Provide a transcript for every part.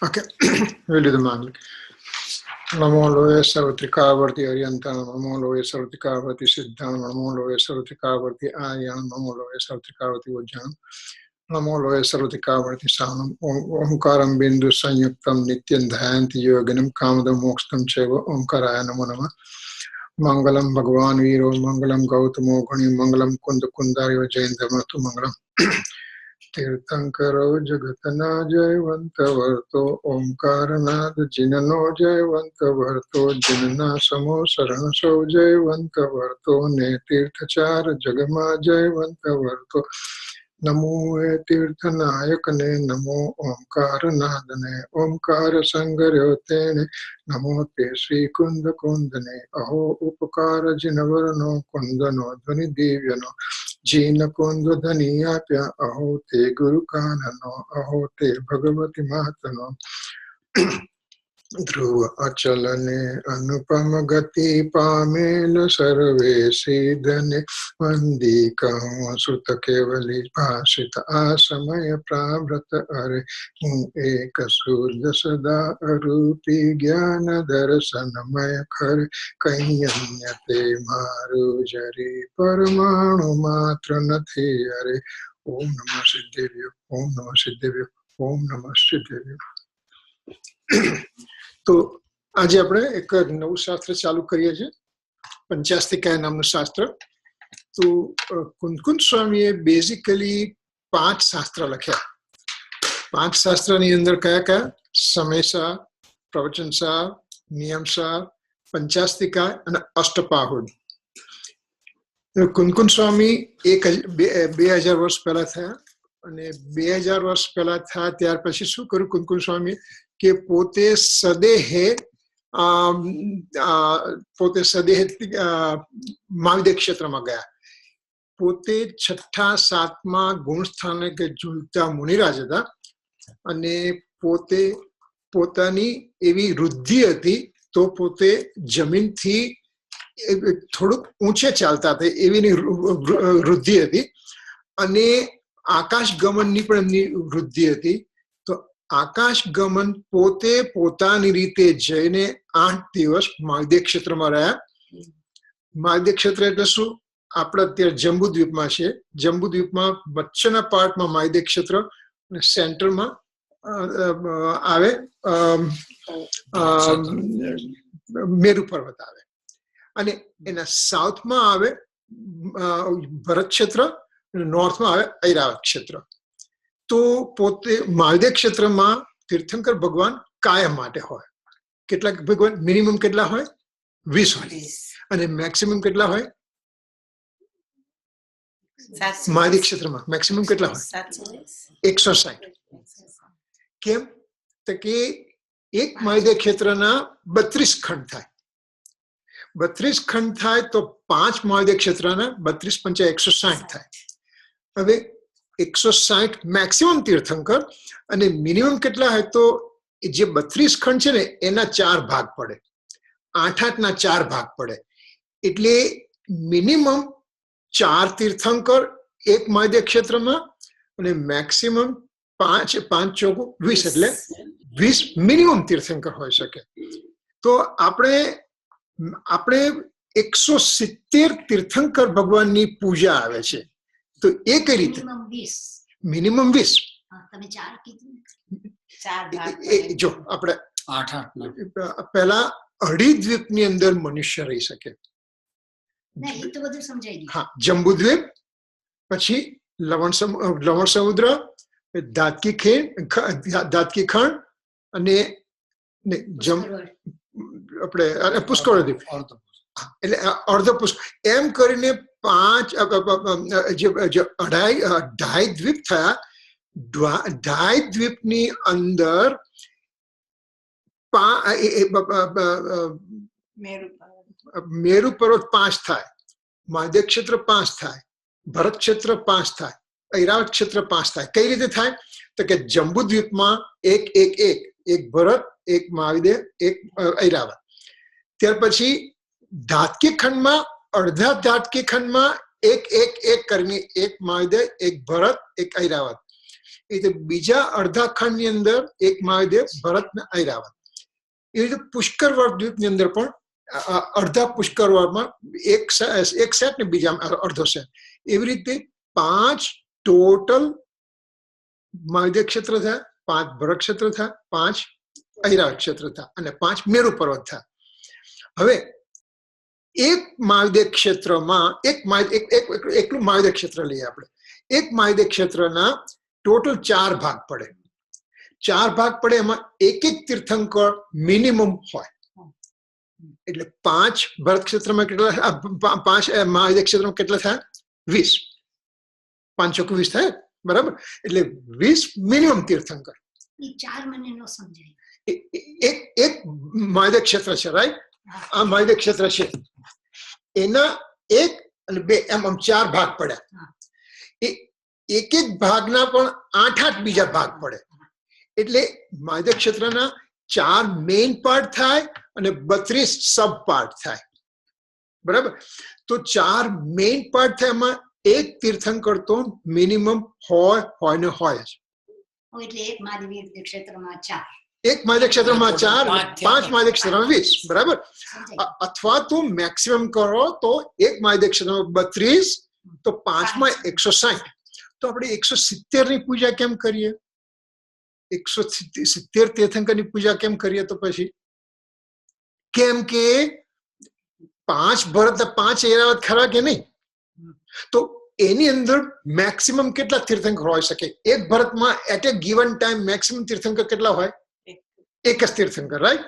Okay, we'll do the mantra. Namo loe sarvatrikavarti aryantam, namo loe sarvatrikavarti siddham, namo loe sarvatrikavarti ayam, namo loe sarvatrikavarti vajjam, namo loe sarvatrikavarti sanam, omkaram bindu sanyuktam nityam dhyanti yoginam kamadam mokstam cheva omkaraya namo namah. Mangalam Bhagavan Viro, Mangalam Gautamo Gani, Mangalam Kunda Kundari Jayendamatu Mangalam. Tirthankaro Jagatana Jayavanta Varto, Omkaranad Jinano Jayavanta Varto, Jinana Samo Saranaso Jayavanta Varto, Ne Tirthachara Jagama Jayavanta Varto, Namo Tirthanayakane, Namo Omkaranadane, Omkara Sangaryotene, Namo Te Sri Kunda Kundane, Aho Upakara Jinavarano Kundano Dhani Divyano, Jina Kundu Dhaniyapya, Aho Te Guru Kanano, Aho Te Bhagavati Matano, Dhruva Achalane, Anupama Gati Pamela Sarve Siddhane, Vandikam Sutta Kevali Bhashita Asamaya Prabhrata Are, Eka Surya Sada Arupi Jnana Darasanamaya Khare, Kanyanyate Maru Jari Paramanu Matra Nathi Are, Om Namah Siddhivya, Om Namah Siddhivya, Om Namah Siddhivya. તો આજે આપણે એક નવું શાસ્ત્ર ચાલુ કરીએ છીએ, પંચાસ્તિકાય નામનું શાસ્ત્ર. તો કુંદકુંદ સ્વામીએ બેઝિકલી 5 શાસ્ત્ર લખ્યા. 5 શાસ્ત્રની અંદર કયા કયા? સમયસાર, પ્રવચનસાર, નિયમસાર, પંચાસ્તિકાય અને અષ્ટપાહુડ. કુંદકુંદ સ્વામી 2000 વર્ષ પહેલા થયા, અને 2000 વર્ષ પહેલા થયા ત્યાર પછી શું કર્યું કુંદકુંદ સ્વામી કે પોતે સદેહે મહાવિદ્ય ક્ષેત્રમાં ગયા. પોતે 6ઠા 7મા ગુણ સ્થાને કે ઝૂલતા મુનિરાજ હતા, અને પોતે પોતાની એવી વૃદ્ધિ હતી તો પોતે જમીનથી થોડુંક ઊંચે ચાલતા હતા એવી વૃદ્ધિ હતી, અને આકાશ ગમનની પણ એમની વૃદ્ધિ હતી. તો આકાશ ગમન પોતે પોતાની રીતે જઈને 8 દિવસ મહાવિદ્ય ક્ષેત્રમાં રહ્યા. મહાવિદ્ય ક્ષેત્ર એટલે શું? આપણે અત્યારે જંબુદ્વીપમાં છે. જંબુદ્વીપમાં વચ્ચેના પાર્ટમાં મહાવિદ્ય ક્ષેત્ર અને સેન્ટરમાં આવે મેરુ પર્વત આવે, અને એના સાઉથમાં આવે ભરત ક્ષેત્ર, નોર્થમાં આવે ઐરાવત ક્ષેત્ર. તો પોતે મહાવિદ્ય ક્ષેત્રમાં તીર્થંકર ભગવાન કાયમ માટે હોય. કેટલાક ભગવાન મિનિમમ કેટલા હોય? 20 હોય, અને મેક્સિમમ કેટલા હોય? મહાવિદ્ય ક્ષેત્રમાં મેક્સિમમ કેટલા હોય? 160. કેમ? તો કે એક મહાવિદ્ય ક્ષેત્રના 32 ખંડ થાય. 32 ખંડ થાય તો 5 મહાવિદ્ય ક્ષેત્રના 32 × 5 160 થાય. હવે 160 મેક્સિમમ તીર્થંકર, અને મિનિમમ કેટલા હોય? તો જે 32 ખંડ છે ને એના 4 ભાગ પડે, 8-8ના 4 ભાગ પડે. એટલે મિનિમમ 4 તીર્થંકર એક મહાવિદ્ય ક્ષેત્રમાં, અને મેક્સિમમ 5 × 5 = 20, એટલે 20 મિનિમમ તીર્થંકર હોઈ શકે. તો આપણે 170 તીર્થંકર ભગવાનની પૂજા આવે છે. તો એ કઈ રીતે? મિનિમમ 20. જો આપણે 8 પહેલા અઢી દ્વીપની અંદર મનુષ્ય રહી શકે. હા, જંબુદ્વીપ, પછી લવણ સમુદ્ર, ધાતકી ખંડ અને આપણે પુષ્કળ દ્વીપ, એટલે અર્ધ પુષ્કળ એમ કરીને 2.5 દ્વીપ થયા. 2.5 દ્વીપની અંદર મેરુ પર્વત 5 થાય, મહાદેવ ક્ષેત્ર 5 થાય, ભરત ક્ષેત્ર 5 થાય, ઐરાવત ક્ષેત્ર 5 થાય. કઈ રીતે થાય? તો કે જંબુ દ્વીપમાં એક ભરત, એક મહાદેવ, એક ઐરાવત. ત્યાર પછી ધાતકી ખંડમાં, અડધા ધાતકી ખંડમાં એક કરીને એક મહાદેવ, એક ભરત, એક ઐરાવત. એ રીતે બીજા અડધા ખંડની અંદર એક મહાદેવ, ભરત ને ઐરાવત. એ રીતે પુષ્કરવર્ત દ્વીપની અંદર પણ અડધા પુષ્કરવર્તમાં એક સેટ ને બીજા અડધો સેટ. એવી રીતે 5 ટોટલ મહાદેવ ક્ષેત્ર થયા, 5 ભરત ક્ષેત્ર થયા, 5 ઐરાવત ક્ષેત્ર થયા અને 5 મેરુ પર્વત થયા. હવે એક મહાદેવ ક્ષેત્રમાં એકલું મહાદેવ ક્ષેત્ર લઈએ આપણે. એક મહાદેવ ક્ષેત્રના ટોટલ 4 ભાગ પડે. 4 ભાગ પડે, એમાં એક તીર્થંકર મિનિમમ હોય. એટલે 5 ભરત ક્ષેત્રમાં કેટલા, 5 મહાદેવ ક્ષેત્રમાં કેટલા થાય? 20. 5 ચોક 20 થાય, બરાબર? એટલે 20 મિનિમમ તીર્થંકર. એક મહાદેવ ક્ષેત્ર છે, રાઈટ? આ મહાદેવ ક્ષેત્ર છે, એના 1 અને 2 એમ 4 ભાગ પડ્યા. એક ભાગના પણ 8 બીજા ભાગ પડે. એટલે મહાદેવ ક્ષેત્રના 4 મેઇન પાર્ટ થાય અને 32 સબ પાર્ટ થાય, બરાબર? તો 4 મેઇન પાર્ટ થાય, એમાં એક તીર્થંકર તો મિનિમમ હોય ને હોય જ. એટલે એક મહાદેવ ક્ષેત્રમાં 4, એક મહાદેવ ક્ષેત્રમાં 4, 5 મહાદેવ ક્ષેત્રમાં 20, બરાબર? અથવા તો મેક્સિમમ કરો તો એક મહાદેવ ક્ષેત્રમાં 32, તો 5માં 160. તો આપણે 170 ની પૂજા કેમ કરીએ? 170 તીર્થંકરની પૂજા કેમ કરીએ? તો પછી કેમ કે 5 ભરત 5 ઐરાવત ખરા કે નહીં? તો એની અંદર મેક્સિમમ કેટલા તીર્થંકર હોઈ શકે? એક ભરતમાં at a given time maximum તીર્થંકર કેટલા હોય? એક જ તીર્થંકર, રાઈટ?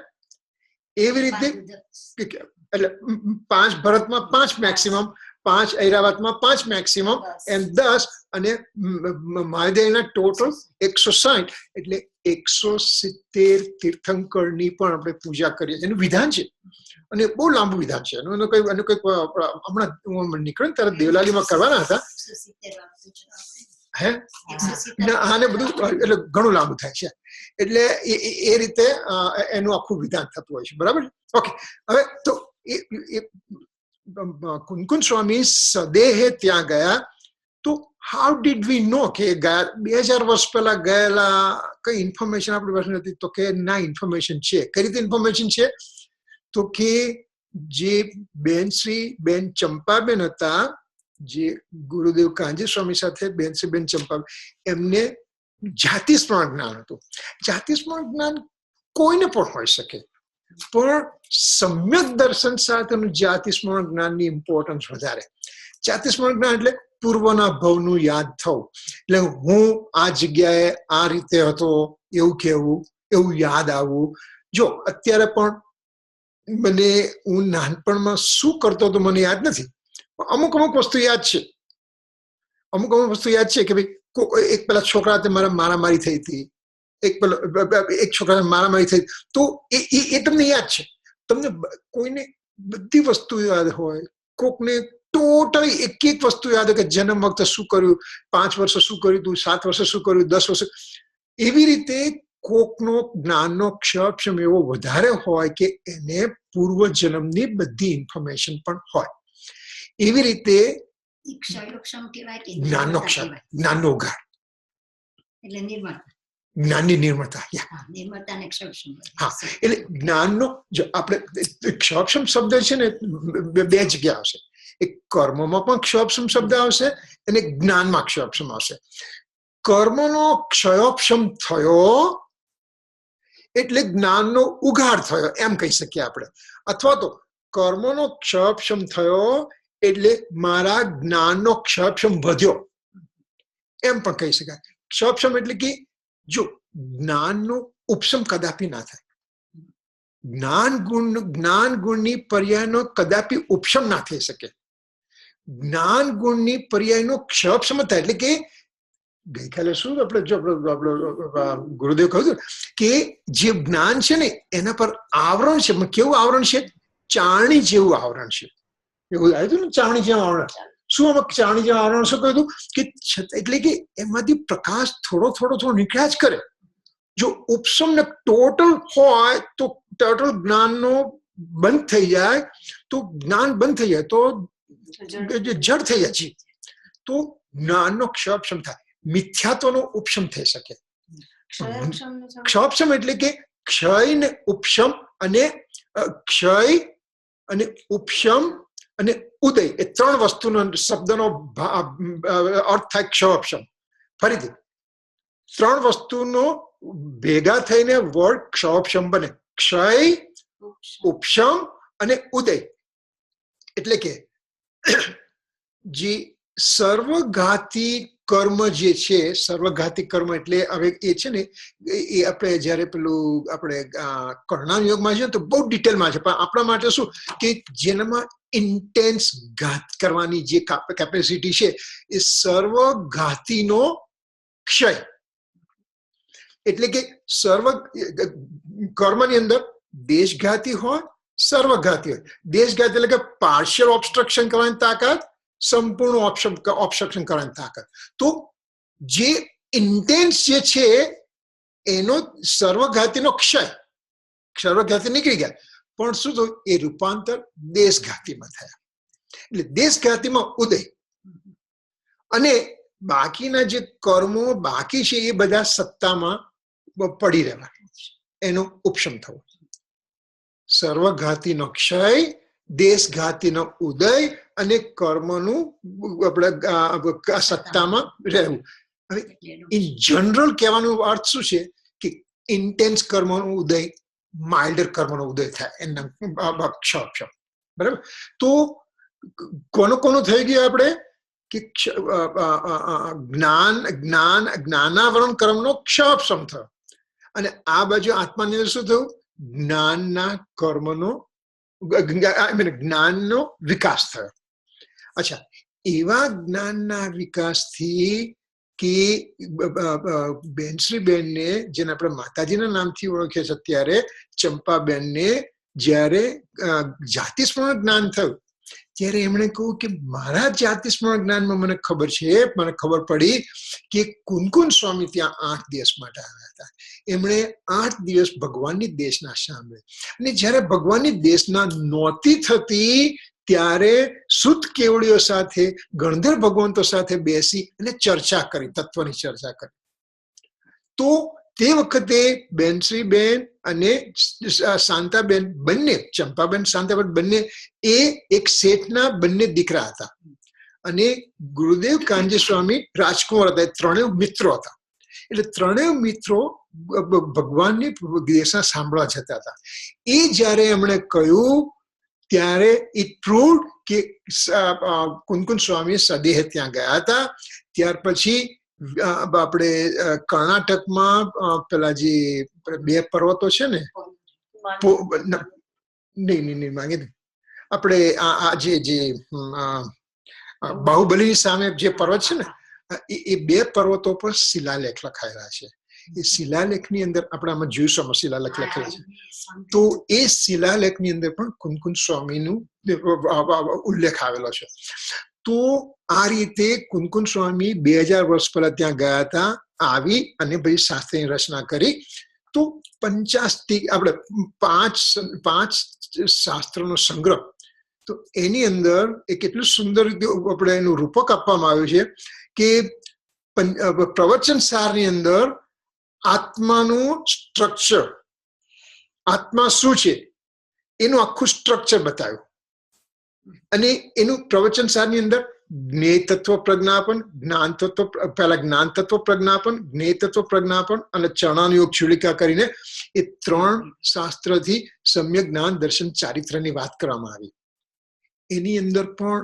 એવી રીતે એટલે 5 ભરતમાં 5 મેક્સિમમ, 5 ઐરાવતમાં 5 મેક્સિમમ, એમ 10, અને મહાદેવના ટોટલ 160. એટલે 170 તીર્થંકરની પણ આપણે પૂજા કરીએ. એનું વિધાન છે, અને બહુ લાંબુ વિધાન છે. એનું કઈ હમણાં નીકળે ત્યારે દેવલાલીમાં કરવાના હતા. આને બધું એટલે ઘણું લાંબુ થાય છે. એટલે એ રીતે એનું આખું વિધાન થતું હોય છે, બરાબર? ઓકે, હવે તો કુંકુન સ્વામી સદેહે ત્યાં ગયા. તો હાઉ ડીડ વી નો કે ગયા? 2000 વર્ષ પહેલા ગયેલા, કઈ ઇન્ફોર્મેશન આપણી પાસે નથી? તો કે ના, ઇન્ફોર્મેશન છે. કઈ રીતે ઇન્ફોર્મેશન છે? તો કે જે બેન ચંપાબેન હતા, જે ગુરુદેવ કાંજી સ્વામી સાથે બેન ચંપાબેન, એમને જાતિસ્મરણ જ્ઞાન હતું. જાતિસ્મરણ જ્ઞાન કોઈને પણ હોઈ શકે, પણ સમ્યક દર્શન સાથેનું જાતિસ્મરણ જ્ઞાનની ઇમ્પોર્ટન્સ વધારે. જાતિસ્મરણ જ્ઞાન એટલે પૂર્વના ભવનું યાદ થવું. એટલે હું આ જગ્યાએ આ રીતે હતો એવું કહેવું, એવું યાદ આવવું. જો અત્યારે પણ મને હું નાનપણમાં શું કરતો હતો મને યાદ નથી, અમુક વસ્તુ યાદ છે. અમુક વસ્તુ યાદ છે કે ભાઈ એક પેલા છોકરા સાથે મારામારી થઈ હતી, એક છોકરા મારામારી થઈ, તો એ તમને યાદ છે. તમને કોઈને બધી વસ્તુ યાદ હોય, કોકને ટોટલી એક વસ્તુ યાદ હોય કે જન્મ વખતે શું કર્યું, 5 વર્ષે શું કર્યું હતું, 7 વર્ષે શું કર્યું, 10 વર્ષે. એવી રીતે કોકનો જ્ઞાનનો ક્ષમ એવો વધારે હોય કે એને પૂર્વ જન્મની બધી ઇન્ફોર્મેશન પણ હોય. એવી રીતે જ્ઞાનનો ક્ષમ, જ્ઞાનનો ઉઘાડ, જ્ઞાનની નિર્મળતા. હા, એટલે જ્ઞાનનો આપણે ક્ષમ શબ્દ છે ને 2 જગ્યા આવશે. એક કર્મમાં પણ ક્ષયક્ષમ શબ્દ આવશે અને જ્ઞાનમાં ક્ષયક્ષમ આવશે. કર્મનો ક્ષયક્ષમ થયો એટલે જ્ઞાનનો ઉઘાડ થયો એમ કહી શકીએ આપણે. અથવા તો કર્મનો ક્ષયક્ષમ થયો એટલે મારા જ્ઞાનનો ક્ષયક્ષમ વધ્યો. એમ પણ કહી શકાય. ક્ષોપશમ એટલે કે જો જ્ઞાનનો ઉપશમ કદાપી ના થાય, જ્ઞાન ગુણની પર્યાયનો કદાપી ઉપશમ ના થઈ શકે. જ્ઞાન ગુણની પર્યાયનો ક્ષોપશમ થાય એટલે કે ગઈકાલે શું આપણે ગુરુદેવ કહ્યું કે જે જ્ઞાન છે ને એના પર આવરણ છે. કેવું આવરણ છે? ચાણી જેવું આવરણ છે. એવું આવ્યું હતું ને, ચાણી જેવું આવરણ. શું આમાં ચાણી જેવું આવરણ શું કહ્યું કે એટલે કે એમાંથી પ્રકાશ થોડો નીકળ્યા જ કરે. જો ઉપશમ ને ટોટલ હોય તો ટોટલ જ્ઞાનનો બંધ થઈ જાય, તો જ્ઞાન બંધ થઈ જાય તો જડ થઈ જાય છે. તો જ્ઞાનનો ક્ષોપશમ થાય, મિથ્યાત્વનો ઉપશમ થઈ શકે. ક્ષોપશમ એટલે કે ક્ષય ને ઉપશમ, અને ક્ષય અને ઉપશમ અને ઉદય એ ત્રણ વસ્તુનો શબ્દનો અર્થ થાય ક્ષોપશમ. ફરીથી ત્રણ વસ્તુનો ભેગા થઈને વર્ડ ક્ષોપશમ બને. ક્ષય, ઉપશમ અને ઉદય. એટલે કે જે સર્વઘાતી કર્મ જે છે, સર્વઘાતી કર્મ એટલે હવે એ છે ને એ આપણે જયારે પેલું આપણે કર્ણાન યોગમાં છે તો બહુ ડિટેલમાં છે, પણ આપણા માટે શું કે જેનામાં ઇન્ટેન્સ ઘાત કરવાની જે કેપેસિટી છે એ સર્વઘાતીનો ક્ષય. એટલે કે સર્વ કર્મની અંદર દેશઘાતી હોય, સર્વઘાતી હોય. દેશઘાતી એટલે કે પાર્શિયલ ઓબ્સ્ટ્રક્શન કરવાની તાકાત, સંપૂર્ણ ઓબ્સ્ટ્રક્શન કરવાની તાકાત. તો જે ઇન્ટેન્સ જે છે એનો સર્વઘાતીનો ક્ષય, સર્વઘાતી નીકળી ગયા, પણ શું થયું? એ રૂપાંતર દેશઘાતીમાં થયા. એટલે દેશઘાતીમાં ઉદય, અને બાકીના જે કર્મો બાકી છે એ બધા સત્તામાં પડી રહેવા, એનો ઉપશમ થવો. સર્વઘાતીનો ક્ષય, દેશઘાતીનો ઉદય અને કર્મનું આપણે સત્તામાં રહેવું. હવે ઇન જનરલ કહેવાનો અર્થ શું છે કે ઇન્ટેન્સ કર્મનો ઉદય, માઇલ્ડર કર્મનો ઉદય થાય, એના ક્ષોપશમ. બરાબર? તો કોનું થઈ ગયું આપણે કે જ્ઞાનાવરણ કર્મનો ક્ષોપશમ થયો, અને આ બાજુ આત્માની અંદર શું થયું? જ્ઞાનના કર્મનો જ્ઞાનનો વિકાસ થયો. અચ્છા, એવા જ્ઞાનના વિકાસથી કે બેનશ્રીબેનને, જેને આપણે માતાજીના નામથી ઓળખીએ છીએ અત્યારે, ચંપાબેનને જ્યારે જાતિસ્મરણ જ્ઞાન થયું ત્યારે એમણે કહ્યું કે મારા જાતિસ્મરણ જ્ઞાનમાં મને ખબર છે, મને ખબર પડી કે કુનકુન સ્વામી ત્યાં 8 દિવસ માટે આવ્યા હતા. એમણે 8 દિવસ ભગવાનની દેશના સાંભળે, અને જ્યારે ભગવાનની દેશના નહોતી થતી ત્યારે શુદ્ધ કેવડીઓ સાથે, ગણધર ભગવંતો સાથે બેસી અને ચર્ચા કરી, તત્વની ચર્ચા કરી. તો તે વખતે બેનશ્રીબેન અને શાંતાબેન બંને, ચંપાબેન, શાંતાબેન બંને એ એક શેઠના બંને દીકરા હતા, અને ગુરુદેવ કાનજી સ્વામી રાજકુમાર હતા. ત્રણેય મિત્રો હતા. એટલે ત્રણેય મિત્રો ભગવાનની દેશના સાંભળવા જતા હતા. એ જયારે એમણે કહ્યું ત્યારે ઇટ પ્રૂવડ કે કુનકુન સ્વામી સદેહ ત્યાં ગયા હતા. ત્યાર પછી આપણે કર્ણાટકમાં પેલા જે 2 પર્વતો છે ને, નહીં માંગે આપણે આ જે બાહુબલીની સામે જે પર્વત છે ને, એ 2 પર્વતો પર શિલાલેખ લખાયેલા છે. એ શિલાલેખની અંદર આપણે આમાં જોઈશું, શિલાલેખ લખેલા છે. તો એ શિલાલેખની અંદર પણ કુનકુન સ્વામીનું ઉલ્લેખ આવેલો છે. તો આ રીતે કુનકુન સ્વામી 2000 વર્ષ પહેલા ત્યાં ગયા હતા, આવી અને પછી શાસ્ત્રની રચના કરી. તો 50 આપણે 5 શાસ્ત્રોનો સંગ્રહ. તો એની અંદર એ કેટલું સુંદર રીતે આપણે એનું રૂપક આપવામાં આવ્યું છે કે પ્રવચન સારની અંદર આત્માનું સ્ટ્રક્ચર, આત્મા શું છે એનું આખું સ્ટ્રક્ચર બતાવ્યું. અને એનું પ્રવચન સારની અંદર જ્ઞેય તત્વ પ્રજ્ઞાપન, જ્ઞાન તત્વ, પહેલા જ્ઞાન તત્વ પ્રજ્ઞાપન, જ્ઞેય તત્વ પ્રજ્ઞાપન અને ચરણાનુયોગ ચૂલિકા કરીને એ 3 શાસ્ત્રથી સમ્યક જ્ઞાન, દર્શન, ચારિત્રની વાત કરવામાં આવી. એની અંદર પણ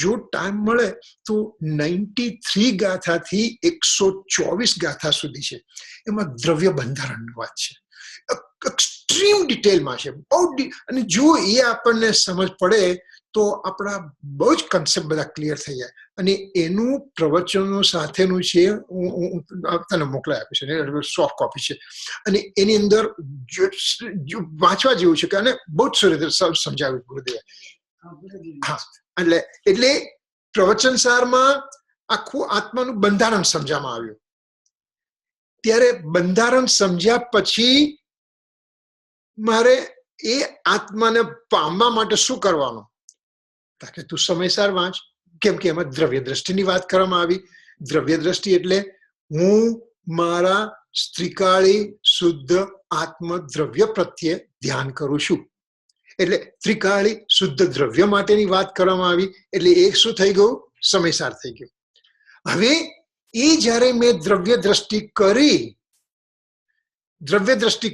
જો ટાઈમ મળે તો 93 ગાથાથી 124 ગાથા સુધી છે, એમાં દ્રવ્ય બંધારણની વાત છે, એક્સ્ટ્રીમ ડિટેલમાં છે બહુ. અને જો એ આપણને સમજ પડે તો આપણા બહુ જ કન્સેપ્ટ બધા ક્લિયર થઈ જાય. અને એનું પ્રવચનો સાથેનું છે, હું તને મોકલાઈ આપીશ, સોફ્ટ કોપી છે, અને એની અંદર વાંચવા જેવું છે. અને બહુ જ સરસ રીતે સમજાવ્યું ગુરુદેવે. હા, એટલે પ્રવચન સારમાં આખું આત્માનું બંધારણ સમજવામાં આવ્યું. ત્યારે બંધારણ સમજ્યા પછી મારે એ આત્માને પામવા માટે શું કરવાનું? કે તું સમયસર વાંચ, કેમ કે એમાં દ્રવ્ય દ્રષ્ટિની વાત કરવામાં આવી. દ્રવ્ય દ્રષ્ટિ એટલે હું મારા ત્રિકાળી શુદ્ધ આત્મ દ્રવ્ય પ્રત્યે ધ્યાન કરું છું. એટલે ત્રિકાળી શુદ્ધ દ્રવ્ય માટેની વાત કરવામાં આવી. એટલે એક શું થઈ ગયું? સમયસાર થઈ ગયું. હવે એ જ્યારે મેં દ્રવ્ય દ્રષ્ટિ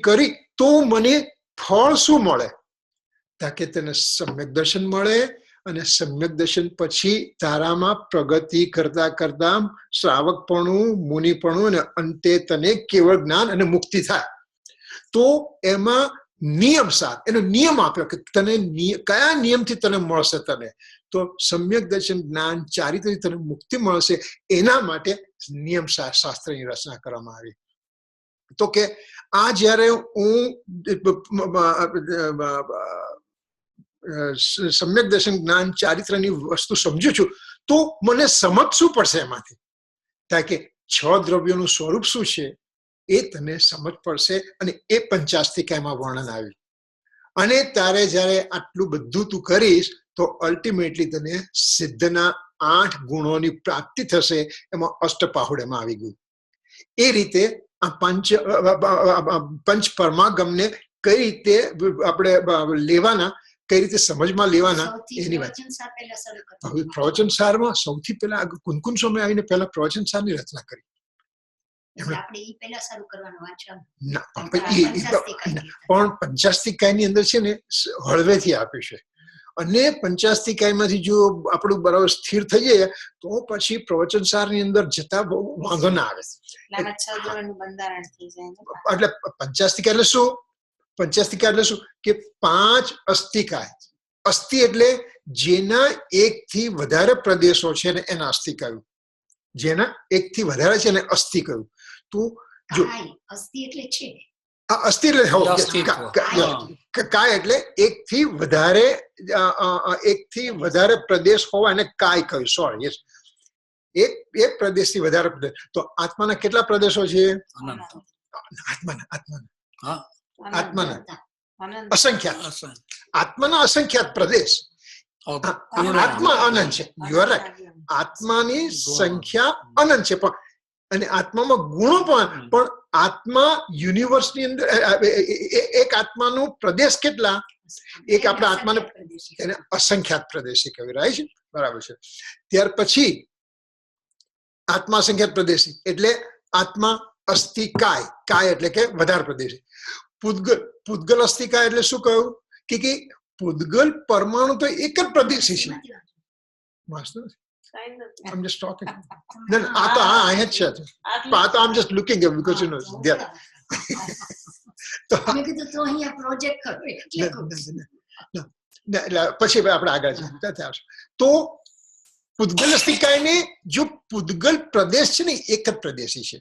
કરી તો મને ફળ શું મળે? તાકે તને સમ્યક દર્શન મળે, અને સમ્યક દર્શન પછી તારામાં પ્રગતિ કરતા કરતા શ્રાવકપણું, મુનિપણું, અને અંતે તને કેવળ જ્ઞાન અને મુક્તિ થાય. તો એમાં નિયમસાર એનો નિયમ આપ્યો કે તને કયા નિયમથી તને મળશે? તને તો સમ્યક દર્શન, જ્ઞાન, ચારિત્રથી તને મુક્તિ મળશે. એના માટે નિયમ શાસ્ત્રની રચના કરવામાં આવી. તો કે આ જયારે હું સમ્યક દર્શન, જ્ઞાન, ચારિત્રની વસ્તુ સમજુ છું, તો મને સમજવું પડશે એમાંથી. તાકે 6 દ્રવ્યોનું સ્વરૂપ શું છે એ તને સમજ પડશે. અને એ પંચાસ્તિકામાં વર્ણન આવ્યું. અને તારે જયારે આટલું બધું તું કરીશ તો અલ્ટિમેટલી તને સિદ્ધના 8 ગુણોની પ્રાપ્તિ થશે. એમાં અષ્ટપાહુડ એમાં આવી ગયું. એ રીતે આ પંચ પરમાગમને કઈ રીતે આપણે લેવાના, કઈ રીતે સમજમાં લેવાના એની વાત. પ્રવચન સારમાં સૌથી પહેલા કુનકુન સ્વામી આવીને પહેલા પ્રવચન સારની રચના કરી. પણ પંચાસ્તિકાયની અંદર છે ને હળવેથી આપ્યું છે. અને પંચાસ્તિકાયમાંથી જો આપણું બરાબર સ્થિર થઈ જાય તો પછી પ્રવચન સારની અંદર જતા બહુ વાંધો ના આવે. એટલે પંચાસ્તિકા એટલે શું? પંચાસ્તિકા એટલે શું કે 5 અસ્થિકાય. અસ્થિ એટલે જેના 1 થી વધારે પ્રદેશો છે ને એને અસ્થિ કહ્યું. જેના 1 થી વધારે છે ને અસ્થિ કહ્યું. તો જો અસ્થિ એટલે છે, અસ્થિ એટલે કાય એટલે 1 થી વધારે પ્રદેશ હોવા એને કાય કહ્યું. સોરી, એક પ્રદેશથી વધારે પ્રદેશ. તો આત્માના કેટલા પ્રદેશો છે? આત્માના અસંખ્યાત. આત્માના અસંખ્યાત પ્રદેશ. આત્મા અનંત છે. You are right. આત્માની સંખ્યા અનંત છે. પણ અને આત્મામાં ગુણો પણ આત્મા યુનિવર્સની અંદર એક આત્માનું પ્રદેશ કેટલા? એક આપણા આત્માને એને અસંખ્યાત પ્રદેશી કહેવાય છે. બરાબર છે. ત્યાર પછી આત્મા અસંખ્યાત પ્રદેશી એટલે આત્મા અસ્થિકાય. કાય એટલે કે વધારે પ્રદેશી. પૂતગલ અસ્થિકાય એટલે શું કહ્યું કે પૂતગલ પરમાણુ તો એક જ પ્રદેશી છે. I'm just talking. No, I had chat. But I'm just looking at because you know there. પછી આપણે આગળ જઈએ. તો પૂતગલ અસ્થિકાયને જો પૂતગલ પ્રદેશ છે ને એક જ પ્રદેશી છે,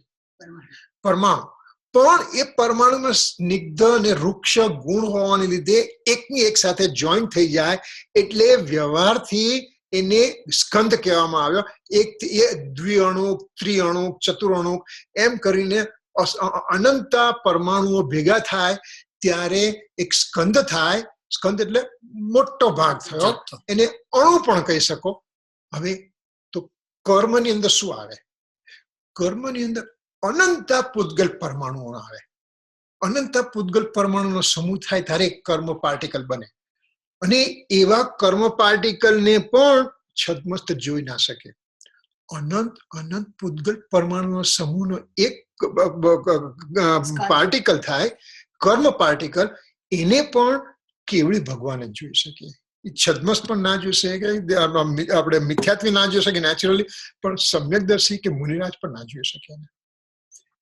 પરમાણુ. પણ એ પરમાણુમાં સ્નિગ્ધ અને વૃક્ષ ગુણ હોવાને લીધે એકની એક સાથે જોઈન્ટ થઈ જાય એટલે વ્યવહારથી એને સ્કંદ કહેવામાં આવ્યો. એક દ્વિઅણુક, ત્રિઅણુક, ચતુર્ણુક એમ કરીને અનંતા પરમાણુઓ ભેગા થાય ત્યારે એક સ્કંદ થાય. સ્કંદ એટલે મોટો ભાગ થયો. એને અણુ પણ કહી શકો. હવે તો કર્મની અંદર શું આવે? કર્મની અંદર અનંતા પૂતગલ પરમાણુઓ આવે. અનંતા પૂતગલ પરમાણુનો સમૂહ થાય ત્યારે કર્મ પાર્ટિકલ બને. અને એવા કર્મ પાર્ટિકલને પણ છદ્મસ્ત જોઈ ના શકે. અનંત પૂતગલ પરમાણુનો સમૂહનો એક પાર્ટિકલ થાય, કર્મ પાર્ટિકલ. એને પણ કેવળી ભગવાન જ જોઈ શકે. છદ્મસ પણ ના જોઈ શકે, આપણે મિથ્યાત્વી ના જોઈ શકે નેચરલી, પણ સમ્યકદર્શી કે મુનિરાજ પણ ના જોઈ શકે.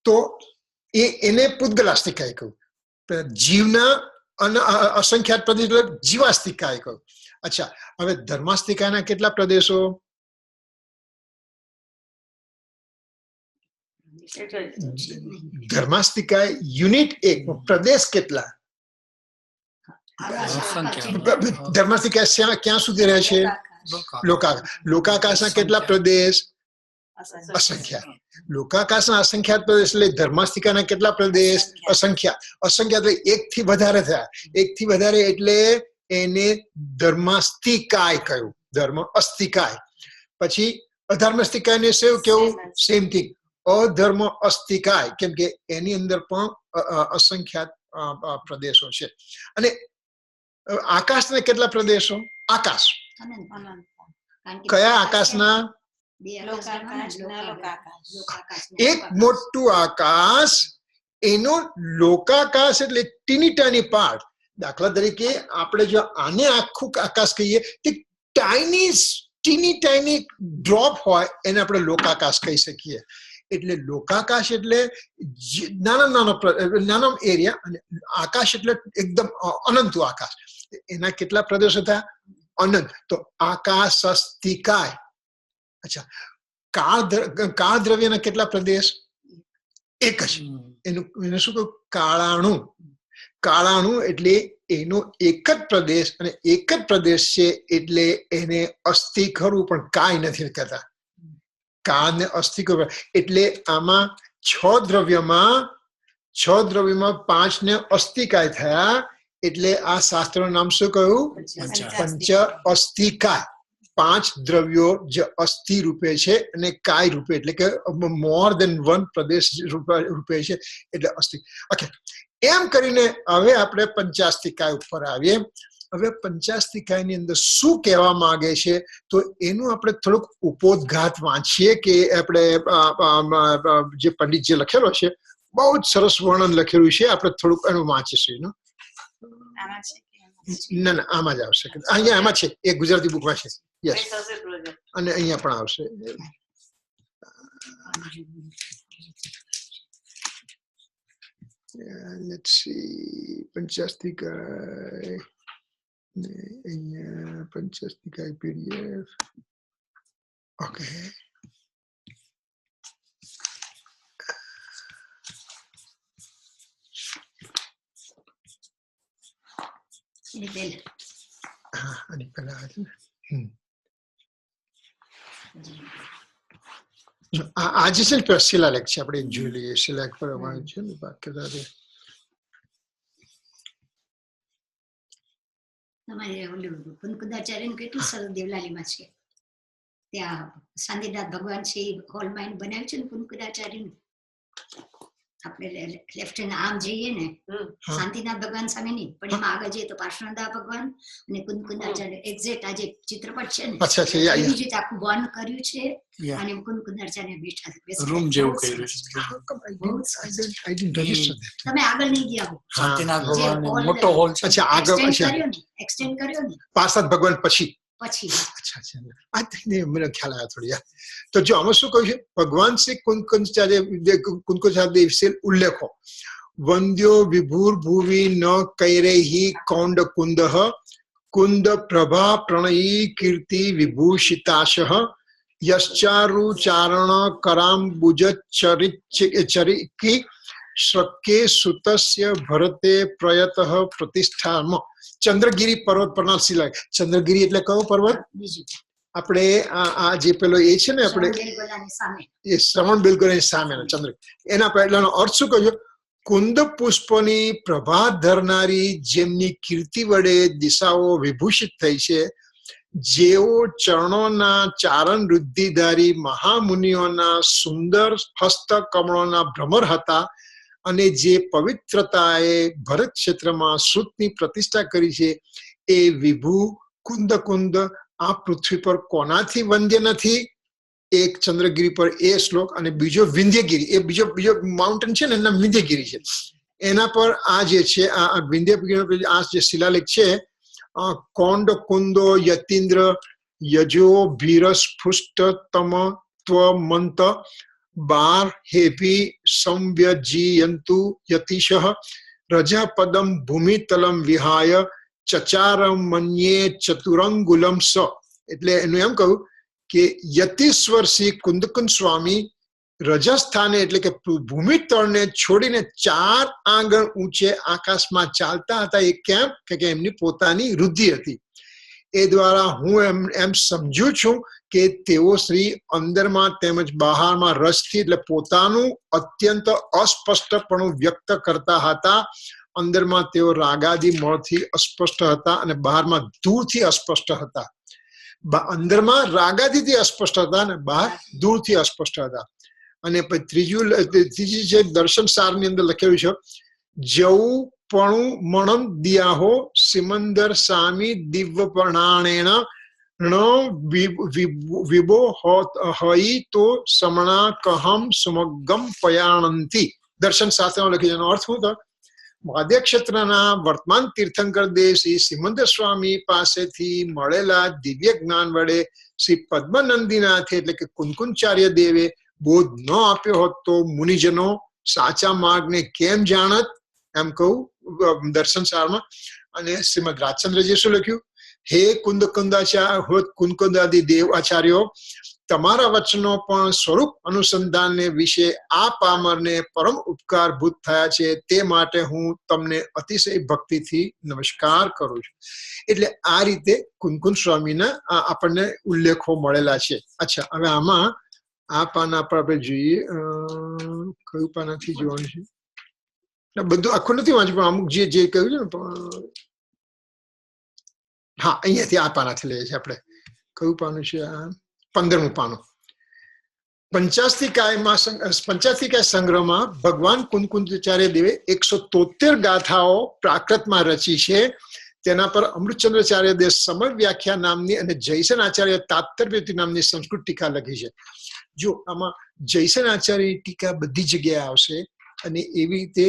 તો એને પૂતગલાસ્તિકાએ કહ્યું. જીવના અસંખ્યાત પ્રદેશ એટલે જીવાસ્તિકાએ કહ્યું. અચ્છા, હવે ધર્માસ્તિકાના કેટલા પ્રદેશો? ધર્માસ્તિકા યુનિટ એક, પ્રદેશ કેટલા? ધર્માસ્તિકા ક્યાં સુધી રહે છે? લોકાકાશના કેટલા પ્રદેશ? અસંખ્યાત. લોકાકાશના અસંખ્યાત પ્રદેશ એટલે ધર્માસ્તિકાના કેટલા પ્રદેશ? અસંખ્યાત. અસંખ્યાત એક થી વધારે થયા. એક થી વધારે એટલે એને ધર્માસ્તિકાય કહ્યું. ધર્મ અસ્તિકાય. પછી અધર્માસ્તિકાય કેવું? Same thing. અધર્મ અસ્તિકાય, કેમ કે એની અંદર પણ અસંખ્યાત પ્રદેશો છે. અને આકાશના કેટલા પ્રદેશો? આકાશ કયા આકાશના? એક મોટું આકાશ, એનો લોકાકાશ એટલે ટીની ટાની પાર્ટ. દાખલા તરીકે આપણે જો આને આખું આકાશ કહીએ, તે ટીની ટાઈની ડ્રોપ હોય એને આપણે લોકાકાશ કહી શકીએ. એટલે લોકાકાશ એટલે નાનો એરિયા, અને આકાશ એટલે એકદમ અનંતું આકાશ. એના કેટલા પ્રદેશો હતા? અનંત. તો આકાશસ્તિકાય. અચ્છા, કાળ દ્રવ્યના કેટલા પ્રદેશ? એક જ. એને શું કહ્યું? કાળાણુ. કાળાણુ એટલે એનો એક જ પ્રદેશ, અને એક જ પ્રદેશ છે એટલે એને અસ્થિ ખરું પણ કાંઈ નથી કહેતા. કાળ ને અસ્થિ ખરું એટલે આમાં 6 દ્રવ્યમાં 5 ને અસ્થિકાય થયા. એટલે આ શાસ્ત્રનું નામ શું કહ્યું? પંચ અસ્થિકાય. 5 દ્રવ્યો જે અસ્થિ રૂપે છે અને કાય રૂપે, એટલે કે મોર દેન વન પ્રદેશ રૂપે છે, એટલે અસ્થિ. ઓકે, એમ કરીને હવે આપણે પંચાસ્તિકાય ઉપર આવીએ. હવે પંચાસ્તિકાયની અંદર શું કહેવા માંગે છે, તો એનું આપણે થોડુંક ઉપોદ્ઘાત વાંચીએ. કે આપણે જે પંડિત જે લખેલો છે, બહુ જ સરસ વર્ણન લખેલું છે. આપણે થોડુંક એનું વાંચીશું. ના, આમાં જ આવશે. અહીંયા આમાં છે, એક ગુજરાતી બુકમાં છે. યસ, અને અહીંયા પણ આવશે. લેટ્સ સી, પંચાસ્તિકાય ને અહીંયા પંચાસ્તિકાય પીડીએફ. ઓકે, હા, આની પહેલા આજે છે ને શિલાલેખ છે, આપણે જોઈ લઈએ. શિલાલેખ પર અમારે છે ને બાકી તમારે ઓલું કુંકુદાચાર્યનું કેટલું સરસ દેવલાલીમાં છે. ત્યાં શાંતિનાથ ભગવાન છે, હોલમાં બનાવ્યું છે ને કુંકુદાચાર્યનું. આપણે લેફ્ટ હેન્ડ આમ જઈએ ને, શાંતિનાથ ભગવાન સામે નહીં, પણ એમાં આગળ જઈએ તો પાર્શ્વનાથ ભગવાન અને કુંકુદાચાર્ય એક્ઝેક્ટ આજે ચિત્રપટ છે ને, એવી રીતે આખું વર્ણ કર્યું છે. અને કુંકુદાચાર્ય બેઠા રૂમ જેવું કર્યું છે. તમે આગળ નહીં ગયા હો. શાંતિનાથ ભગવાન મોટો હોલ છે. અચ્છા, આગળ એક્સટેન્ડ કર્યો ને પાર્ષદ ભગવાન પછી. અચ્છા, આ મને ખ્યાલ આવ્યા થોડી. તો જો આમાં શું કહ્યું છે? ભગવાન શ્રી કુંકુદાચાર્ય વિશે ઉલ્લેખો. વંદ્યો વિભુર ભુવિ ન કૈરેહી કૌંડ કુંદ કુંદ પ્રભા પ્રણયી કીર્તિ વિભૂષિતાશ યશ્ચારુ ચારણ કરાંબુજ ચરિકી શક્ય સુતસ્ય ભરતે પ્રયતઃ પ્રતિષ્ઠામ. ચંદ્રગીરી પર્વત પરના શિલાલેખ. ચંદ્રગીરી એટલે કયો પર્વત? આપણે આ જે પેલો એ છે ને, આપણે એ શ્રવણ બેલગોલાની સામેનો ચંદ્ર. એના પહેલાનો અર્થ શું કહ્યું? કુંદ પુષ્પની પ્રભા ધરનારી, જેમની કીર્તિ વડે દિશાઓ વિભૂષિત થઈ છે, જેઓ ચરણોના ચારણ વૃદ્ધિધારી મહામુનિઓના સુંદર હસ્ત કમળોના ભ્રમર હતા, અને જે પવિત્રતાએ ભરત ક્ષેત્રમાં શ્રુતની પ્રતિષ્ઠા કરી છે, એ વિભુ કુંદ આ પૃથ્વી પર કોનાથી વંદ્ય નથી? એક ચંદ્રગીરી પર એ શ્લોક, અને બીજો વિંધ્યગીરી, એ બીજો માઉન્ટેન છે ને, એના વિંધ્યગીરી છે. એના પર આ જે છે, આ વિંધ્યગીરી, આ જે શિલાલેખ છે, કોંડ કુંદો યતીન્દ્ર યજો ભીરસ ફુષ્ટ તમ ત્વમંત બાર હેભી સંવ્યજીયંતુ યતિશ રજપદમ ભૂમિતલમ વિહાય ચચાર મન્યે ચતુરંગુલમ સ. એટલે એનું એમ કહ્યું કે યતીશ્વર શ્રી કુંદકુંદ સ્વામી રજસ્થાને એટલે કે ભૂમિતળને છોડીને 4 આંગણ ઊંચે આકાશમાં ચાલતા હતા. એ કેમ કે એમની પોતાની વૃદ્ધિ હતી. એ દ્વારા હું એમ સમજુ છું કે તેઓ શ્રી અંદરમાં તેમજ બહારમાં રસથી એટલે પોતાનું અત્યંત અસ્પષ્ટપણું વ્યક્ત કરતા હતા. અંદરમાં તેઓ રાગાદી મળથી અસ્પષ્ટ હતા અને બહારમાં ધૂળથી અસ્પષ્ટ હતા. અંદરમાં રાગાદીથી અસ્પષ્ટ હતા અને બહાર ધૂળથી અસ્પષ્ટ હતા. અને ત્રીજી છે દર્શન સારની અંદર લખેલું છે જવું પણું મણમ દિયાહો સિમંદર સામી દિવ્ય પ્રણાણેણ વિભો હઈ તો સમણા કહમ સુમગમ પયાણંતી. દર્શન શાસ્ત્રમાં લખ્યું છે. એનો અર્થ શું હતો? મહાદેવ ક્ષેત્રના વર્તમાન તીર્થંકર દેવ શ્રી સિમંદર સ્વામી પાસેથી મળેલા દિવ્ય જ્ઞાન વડે શ્રી પદ્મનંદીનાથે એટલે કે કુંકુંચાર્ય દેવે બોધ ન આપ્યો હોત તો મુનિજનો સાચા માર્ગને કેમ જાણત? એમ કહું દર્શન સારમાં. અને શ્રીમદ રાજચંદ્રજી શું લખ્યું? હે કુંદકુંદાદિ દેવ આચાર્યો, તમારા વચનો પણ સ્વરૂપ અનુસંધાનને વિશે આ પામરને પરમ ઉપકારભૂત થયા છે. તે માટે હું તમને અતિશય ભક્તિથી નમસ્કાર કરું છું. એટલે આ રીતે કુંકુંદ સ્વામીના આપણને ઉલ્લેખો મળેલા છે. અચ્છા, હવે આમાં આ પાના પર આપણે જોઈએ કયું પાનાથી જોવાનું છે? બધું આખું નથી વાંચ્યું પણ અમુક જે કહ્યું છે ને, હા અહીંયાથી આ પાનાથી લઈએ છીએ આપણે. કયું પાનું છે આ? 15મું પાનું. પંચાસ્તિકાય સંગ્રહમાં ભગવાન કુંકુંદાચાર્ય દેવે 173 ગાથાઓ પ્રાકૃતમાં રચી છે. તેના પર અમૃતચંદ્રાચાર્ય દેવ સમય વ્યાખ્યા નામની અને જયસન આચાર્ય તાત્પર્ય નામની સંસ્કૃત ટીકા લખી છે. જો આમાં જયસન આચાર્ય ટીકા બધી જગ્યાએ આવશે અને એવી રીતે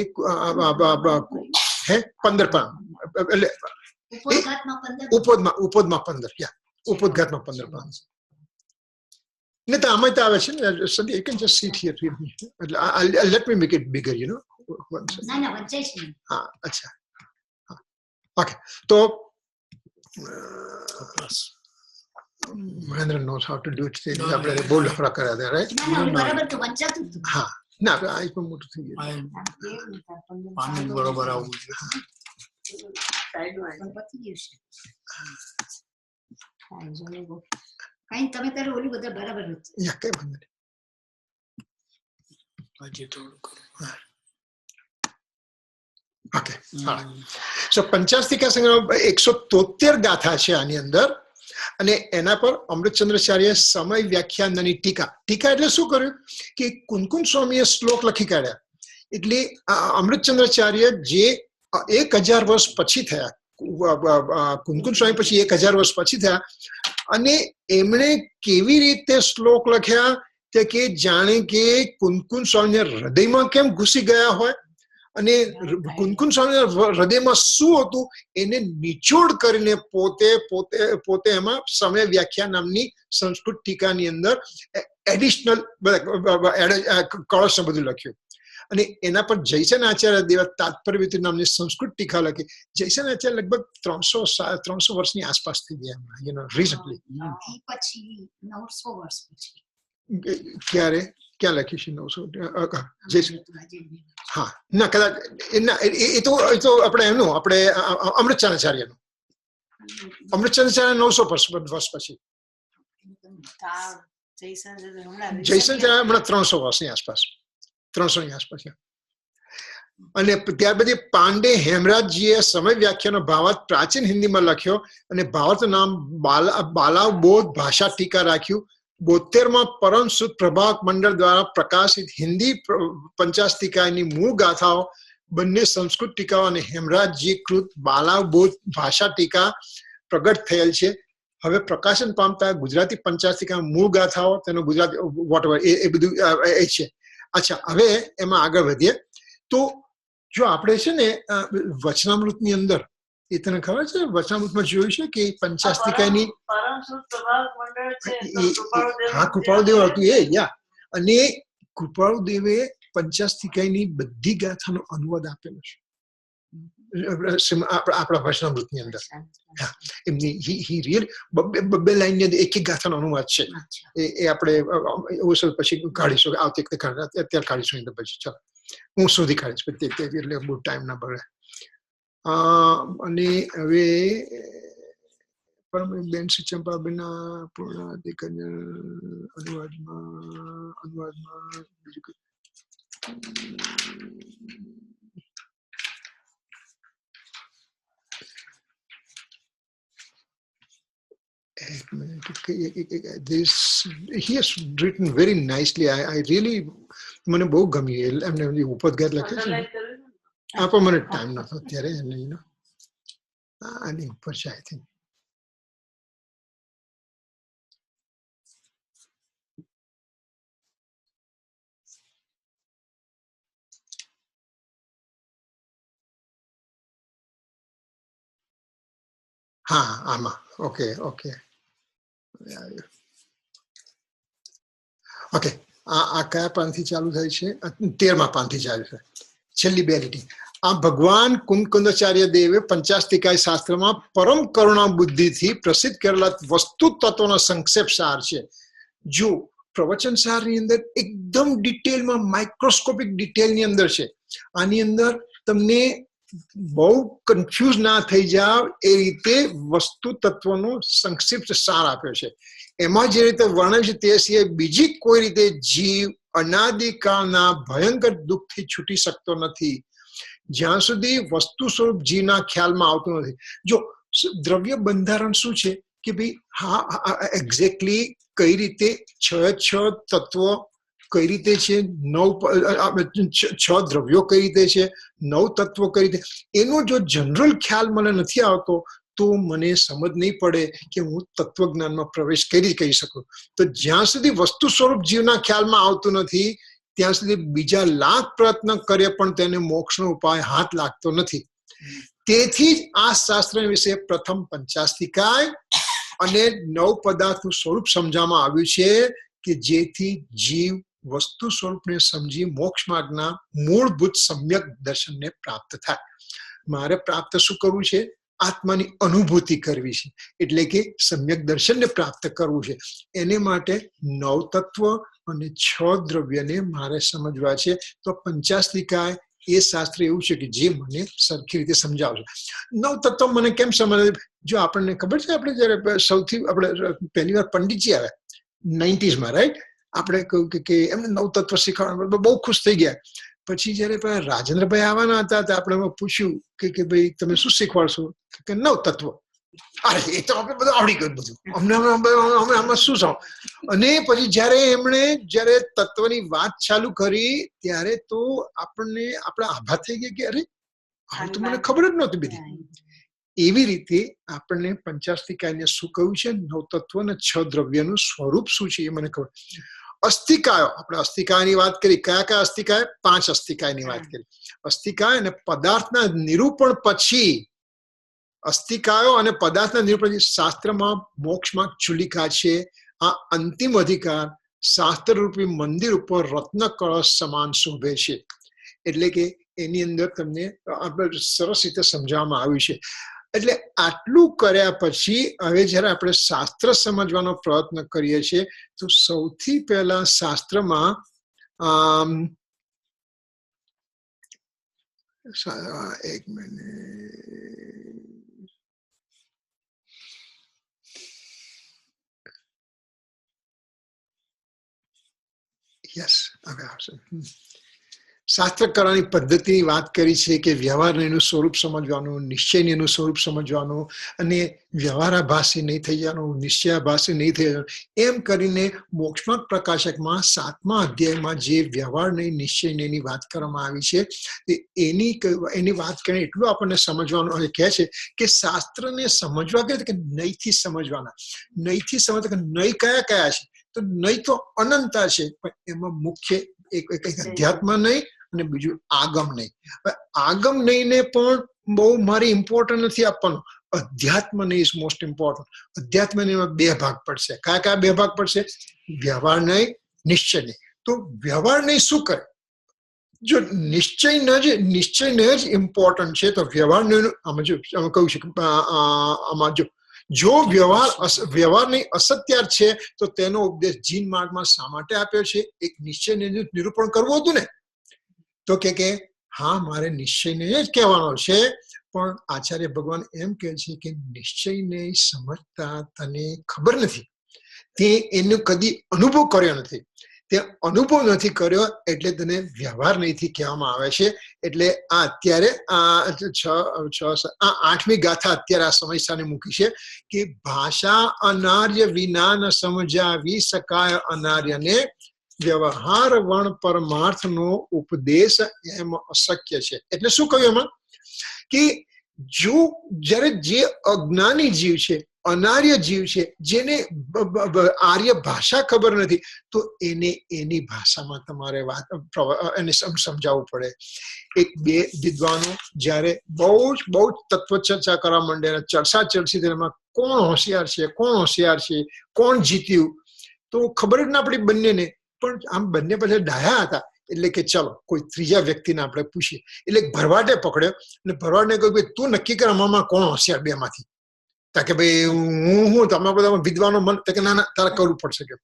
15 પાન એટલે ઉપોદમાં 15 ઉપોદઘાતમાં 15 પાન. ને તો આમાં તો આવે છે ને સંધ્યા. You can just sit here. એટલે let me make it bigger, you know. હા, અચ્છા. Okay, તો Mahendra knows how to do it. આપણે બહુ લફડા કર્યા હતા, right? હા, ના આ પણ મોટું થઈ ગયું. પાણી બરોબર આવવું જોઈએ. તમે તારે ઓલું બધા બરાબર કઈ વાંધો નહીં. હજી થોડું કરું. ઓકે, સો પંચાસ્તિકા સંગ્રહ 173 ગાથા છે આની અંદર. અને એના પર અમૃતચંદ્રાચાર્ય સમય વ્યાખ્યાનની ટીકા. ટીકા એટલે શું કર્યું કે કુંકુંદ સ્વામીએ શ્લોક લખી કાઢ્યા. એટલે અમૃતચંદ્રાચાર્ય જે 1000 વર્ષ પછી થયા, કુંકુંદ સ્વામી પછી 1000 વર્ષ પછી થયા, અને એમણે કેવી રીતે શ્લોક લખ્યા કે જાણે કે કુંકુંદ સ્વામીના હૃદયમાં કેમ ઘૂસી ગયા હોય અને કુંકુંદ સ્વામીના હૃદયમાં શું હતું એને નિચોડ કરીને પોતે એમાં સમય વ્યાખ્યા નામની સંસ્કૃત ટીકાની અંદર એડિશનલ કળશ બધું લખ્યું. અને એના પર જયસન આચાર્ય દેવ તાત્પર્ય નામની સંસ્કૃત ટીકા લખી. જયસન આચાર્ય લગભગ 300 વર્ષની આસપાસ થઈ ગયા, યુ નો, રિસન્ટલી. ક્યારે ક્યાં લખ્યું છે? 900? હા, ના કદાચ એ તો આપણે અમૃતચંદ્રાચાર્યનું 900 વર્ષ પછી. જયસન હમણાં 300 વર્ષની આસપાસ, 300 ની આસપાસ. અને ત્યાર પછી પાંડે હેમરાજજીએ સમય વ્યાખ્યાનો ભાવાર્થ પ્રાચીન હિન્દીમાં લખ્યો અને ભાવાર્થનું નામ બાલાવબોધ ભાષા ટીકા રાખ્યું. 72માં પરમસુદ પ્રભાવક મંડળ દ્વારા પ્રકાશિત હિન્દી પંચાસ્તિકાની મૂળ ગાથાઓ બંને સંસ્કૃત ટીકાઓ અને હેમરાજજી કૃત બાલાવબોધ ભાષા ટીકા પ્રગટ થયેલ છે. હવે પ્રકાશન પામતા ગુજરાતી પંચાસ્તિકા મૂળ ગાથાઓ, તેનો ગુજરાતી વોટએવર એ બધું એ છે. અચ્છા, હવે એમાં આગળ વધીએ તો જો આપણે છે ને વચનામૃતની અંદર એ તને ખબર છે વચનામૃતમાં જોયું છે કે પંચાસ્તિકાની હા કૃપાળુદેવ હતું એ યા અને કૃપાળુદેવે પંચાસ્તિકાની બધી ગાથાનો અનુવાદ આપેલો છે આપણા વચનામૃતની અંદર. એમની હી રિયલ બબ્બે લાઈનની અંદર એક ગાથાનો અનુવાદ છે. એ આપણે પછી કાઢીશું આવતી વખતે અત્યારે કાઢીશું પછી ચાલો હું શોધી કાઢીશ એટલે બહુ ટાઈમ ના બગડે. અને હવે બેન શ્રી ચંપાબેનના પૂર્ણ અનુવાદમાં બીજું this he has written very nicely. I really મને બહુ ગમ્યું એમને ઉપદગાત લખે છે પણ મને ટાઈમ નતો અત્યારે આની ઉપર છે આઈ થિંક. હા આમાં ઓકે ઓકે ઓકે આ કયા પાનથી ચાલુ થાય છે? 13મા પાનથી ચાલુ છે, છેલ્લી બે લીટી. આ ભગવાન કુંદકુંદાચાર્ય દેવે પંચાસ્તિકાય શાસ્ત્રમાં પરમ કરુણા બુદ્ધિથી પ્રસિદ્ધ કરેલા વસ્તુ તત્વનો સંક્ષેપ સાર છે. જો પ્રવચન સારની અંદર એકદમ ડિટેલમાં માઇક્રોસ્કોપિક ડિટેલની અંદર છે. આની અંદર તમને બહુ કન્ફ્યુઝ ના થઈ જાવ એ રીતે વસ્તુ તત્વનો સંક્ષિપ્ત સાર આપ્યો છે. એમાં જે રીતે વર્ણવ્યું છે તે સિવાય બીજી કોઈ રીતે જીવ અનાદિકાળના ભયંકર દુઃખથી છૂટી શકતો નથી જ્યાં સુધી વસ્તુ સ્વરૂપ જીવના ખ્યાલમાં આવતું નથી. જો દ્રવ્ય બંધારણ શું છે કે ભાઈ હા એક્ઝેક્ટલી કઈ રીતે છ તત્વો કઈ રીતે છે, 6 દ્રવ્યો કઈ રીતે છે, 9 તત્વો કઈ રીતે, એનો જો જનરલ ખ્યાલ મને નથી આવતો તો મને સમજ નહીં પડે કે હું તત્વજ્ઞાનમાં પ્રવેશ કરી શકું. તો જ્યાં સુધી વસ્તુ સ્વરૂપ જીવના ખ્યાલમાં આવતું નથી ત્યાં સુધી બીજા લાખ પ્રયત્ન કરે પણ તેને મોક્ષનો ઉપાય હાથ લાગતો નથી. તેથી જ આ શાસ્ત્ર વિશે પ્રથમ પંચાસ્તિકાય અને 9 પદાર્થનું સ્વરૂપ સમજાવવામાં આવ્યું છે કે જેથી જીવ વસ્તુ સ્વરૂપને સમજી મોક્ષ માર્ગના મૂળભૂત સમ્યક દર્શનને પ્રાપ્ત થાય. મારે પ્રાપ્ત શું કરવું છે? આત્માની અનુભૂતિ કરવી છે, એટલે કે સમ્યક દર્શનને પ્રાપ્ત કરવું છે. એને માટે 9 તત્વ અને 6 દ્રવ્યને મારે સમજવા છે. તો પંચાસ્તિકાય એ શાસ્ત્ર એવું છે કે જે મને સરખી રીતે સમજાવશે. 9 તત્વ મને કેમ સમજ? જો આપણને ખબર છે આપણે જયારે સૌથી આપણે પહેલી વાર પંડિતજી આવ્યા 90s રાઈટ, આપણે કહ્યું કે એમને 9 તત્વ શીખવાડવા બહુ ખુશ થઈ ગયા. પછી જયારે રાજેન્દ્રભાઈ આવવાના હતા તો આપણે પૂછ્યું કે ભાઈ તમે શું શીખવાડશો? કે 9 તત્વ. અરે એ તો આપણે બધું આવડી ગયું, બધું અમને આમાં શું સાવ. અને પછી જયારે તત્વની વાત ચાલુ કરી ત્યારે તો આપણને આપણે આભાર થઈ ગયા કે અરે આવું તો મને ખબર જ નહોતી બધી. એવી રીતે આપણને પંચાસ્તિકાયને શું કહ્યું છે, 9 તત્વ અને 6 દ્રવ્યનું સ્વરૂપ શું છે એ મને ખબર. અસ્થિકાયો, આપણે અસ્થિકાયની વાત કરી. કયા અસ્થિકાય? 5 અસ્થિકાયની વાત કરી. અસ્થિકાય અને પદાર્થના નિરૂપણ પછી અસ્થિકાયો અને પદાર્થના નિરૂપણ શાસ્ત્રમાં મોક્ષમાં ચુલિકા છે. આ અંતિમ અધિકાર શાસ્ત્રરૂપી મંદિર ઉપર રત્ન કળશ સમાન શોભે છે. એટલે કે એની અંદર તમને સરસ રીતે સમજાવવામાં આવ્યું છે. એટલે આટલું કર્યા પછી હવે જયારે આપણે શાસ્ત્ર સમજવાનો પ્રયત્ન કરીએ છીએ તો સૌથી પહેલા શાસ્ત્રમાં એક મિનિટ, યસ હવે આવશે. શાસ્ત્ર કરવાની પદ્ધતિની વાત કરી છે કે વ્યવહારનું એનું સ્વરૂપ સમજવાનું, નિશ્ચયનું એનું સ્વરૂપ સમજવાનું અને વ્યવહારાભાસી નહીં થઈ જવાનું, નિશ્ચયાભાસી નહીં થઈ જવાનું. એમ કરીને મોક્ષમાર્ગ પ્રકાશકમાં 7મા અધ્યાયમાં જે વ્યવહાર નહીં નિશ્ચય એની વાત કરવામાં આવી છે એની વાત કરીને એટલું આપણને સમજવાનું કહે છે કે શાસ્ત્રને સમજવા કે નહીંથી સમજવાના. નહીંથી સમજવા કે નહીં કયા છે? તો નહીં તો અનંતા છે, પણ એમાં મુખ્ય એક અધ્યાત્મ નહીં અને બીજું આગમ નહીં. હવે આગમ નહીંને પણ બહુ મારે ઇમ્પોર્ટન્ટ નથી આપવાનું. અધ્યાત્મ નહીં ઇઝ મોસ્ટ ઇમ્પોર્ટન્ટ. અધ્યાત્મ નહીં બે ભાગ પડશે. કયા કયા બે ભાગ પડશે? વ્યવહાર નહીં, નિશ્ચય નહીં. તો વ્યવહાર નહીં શું કરે? જો નિશ્ચયને જ ઇમ્પોર્ટન્ટ છે તો વ્યવહાર નહીં આમાં જો કહ્યું છે આમાં જો વ્યવહાર નહીં અસત્યાર છે તો તેનો ઉપદેશ જીન માર્ગમાં શા માટે આપ્યો છે? એક નિશ્ચયને નિરૂપણ કરવું હતું ને. તો કે હા મારે નિશ્ચયને જ કહેવાનો છે, પણ આચાર્ય ભગવાન એમ કહે છે કે નિશ્ચયને સમજતા તને ખબર નથી, તે એનો કદી અનુભવ કર્યો નથી. તે અનુભવ નથી કર્યો એટલે તને વ્યવહાર નહીંથી કહેવામાં આવે છે. એટલે આ અત્યારે આ 8મી ગાથા અત્યારે આ સમય સ્થાને મૂકી છે કે ભાષા અનાર્ય વિના ન સમજાવી શકાય અનાર્યને, વ્યવહાર વણ પરમાર્થનો ઉપદેશ એમ અશક્ય છે. એટલે શું કહ્યું એમાં કે જો જ્યારે જે અજ્ઞાની જીવ છે, અનાર્ય જીવ છે, જેને આર્ય ભાષા ખબર નથી, તો એને એની ભાષામાં તમારે એને સમજાવવું પડે. એક બે વિદ્વાનો જ્યારે બહુ જ તત્વ ચર્ચા કરવા માંડે, ચર્ચા ચર્ચી તેમાં કોણ હોશિયાર છે, કોણ જીત્યું, તો ખબર જ ના પડી બંનેને. પણ આમ બંને પછી ડાયા હતા એટલે કે ચલો કોઈ ત્રીજા વ્યક્તિને આપણે પૂછીએ. એટલે ભરવાડે પકડ્યો અને ભરવાડને કહ્યું કે તું નક્કી કર આમાં કોણ હોશિયાર બે માંથી. કે ભાઈ હું તમે બધા વિદ્વાનો મન કે ના તારે કરવું પડશે કે.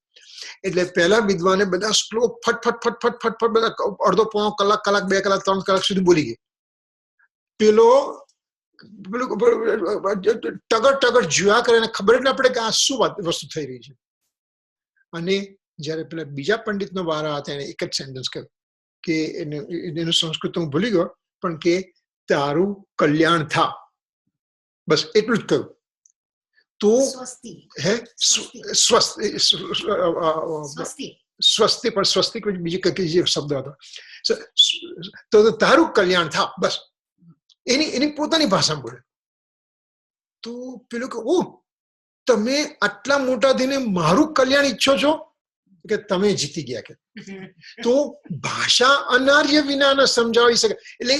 એટલે પહેલા વિદ્વાને બધા શ્લોક ફટ બધા અડધો પોણો કલાક 2 કલાક 3 કલાક સુધી બોલી ગઈ. પેલું ટગર જોયા કરે એને ખબર જ ના પડે કે આ શું વસ્તુ થઈ રહી છે. અને જયારે પેલા બીજા પંડિતનો વારા હતા એને એક જ સેન્ટેન્સ કહ્યું કે એનું સંસ્કૃત હું ભૂલી ગયો, પણ કે તારું કલ્યાણ થા, બસ એટલું જ કહ્યું. તો સ્વસ્તિ પણ સ્વસ્તિક બીજી કઈ શબ્દ હતો. તો તારું કલ્યાણ થા, બસ એની પોતાની ભાષામાં બોલે. તો પેલું કે ઓ તમે આટલા મોટા થઈને મારું કલ્યાણ ઈચ્છો છો કે તમે જીતી ગયા કે. તો ભાષા અનાર્ય વિના ન સમજાવી શકે. એટલે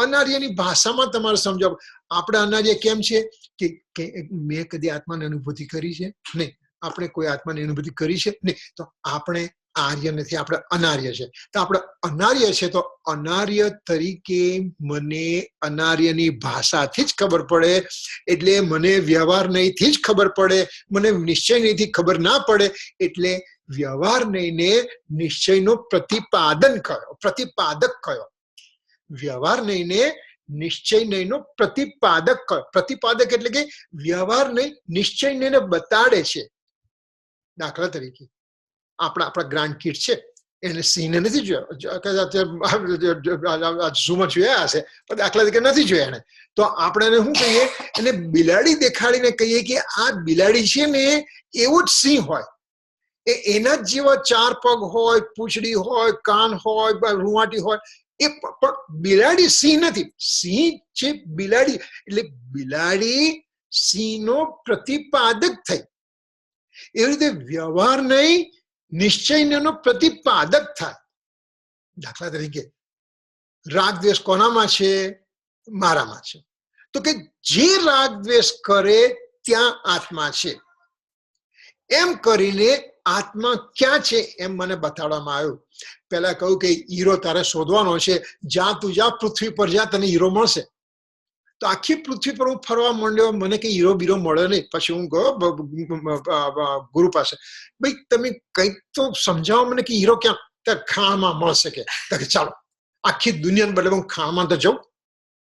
અનાર્યની ભાષામાં તમારે સમજાવ. આપણે અનાર્ય કેમ છે કે મેં કદી આત્માની અનુભૂતિ કરી છે નહીં, આપણે કોઈ આત્માની અનુભૂતિ કરી છે નહીં, તો આપણે આર્ય નથી, આપણે અનાર્ય છે. તો આપણે અનાર્ય છે તો અનાર્ય તરીકે મને અનાર્યની ભાષાથી જ ખબર પડે, એટલે મને વ્યવહાર નહીંથી જ ખબર પડે, મને નિશ્ચય નહીંથી ખબર ના પડે. એટલે વ્યવહાર નહીંને નિશ્ચયનો પ્રતિપાદક કયો. વ્યવહાર નહીંને નિશ્ચય નહીંનો પ્રતિપાદક કયો. પ્રતિપાદક એટલે કે વ્યવહાર નહીં નિશ્ચય નહીંને બતાડે છે. દાખલા તરીકે આપણા ગ્રાન્ડ કિડ છે, એને સિંહને નથી જોયો, ઝૂમાં જોયા હશે, પણ દાખલા તરીકે નથી જોયા એને. તો આપણે એને શું કહીએ? એને બિલાડી દેખાડીને કહીએ કે આ બિલાડી છે ને એવો જ સિંહ હોય, એના જ જેવા 4 પગ હોય, પૂંછડી હોય, કાન હોય, રૂંવાટી હોય. એ પણ બિલાડી સિંહ નથી, સિંહ છે બિલાડી. એટલે બિલાડી સિંહનો પ્રતિપાદક થઈ. એવી રીતે વ્યવહાર નહીં નિશ્ચયનો પ્રતિપાદક થાય. દાખલા તરીકે રાગ દ્વેષ કોનામાં છે? મારામાં છે. તો કે જે રાગ દ્વેષ કરે ત્યાં આત્મા છે એમ કરીને આત્મા ક્યાં છે એમ મને બતાડવામાં આવ્યું. પેલા કહ્યું કે હીરો તારે શોધવાનો છે, જ્યાં તું જા પૃથ્વી પર જા તને હીરો મળશે. તો આખી પૃથ્વી પર હું ફરવા માંડ્યો, મને કઈ હીરો બીરો મળ્યો નહીં. પછી હું ગયો ગુરુ પાસે, ભાઈ તમે કંઈક તો સમજાવો મને કે હીરો ક્યાં? ત્યાં ખાણમાં મળશે કે. ચાલો આખી દુનિયાને બદલે હું ખાણમાં તો જાઉં.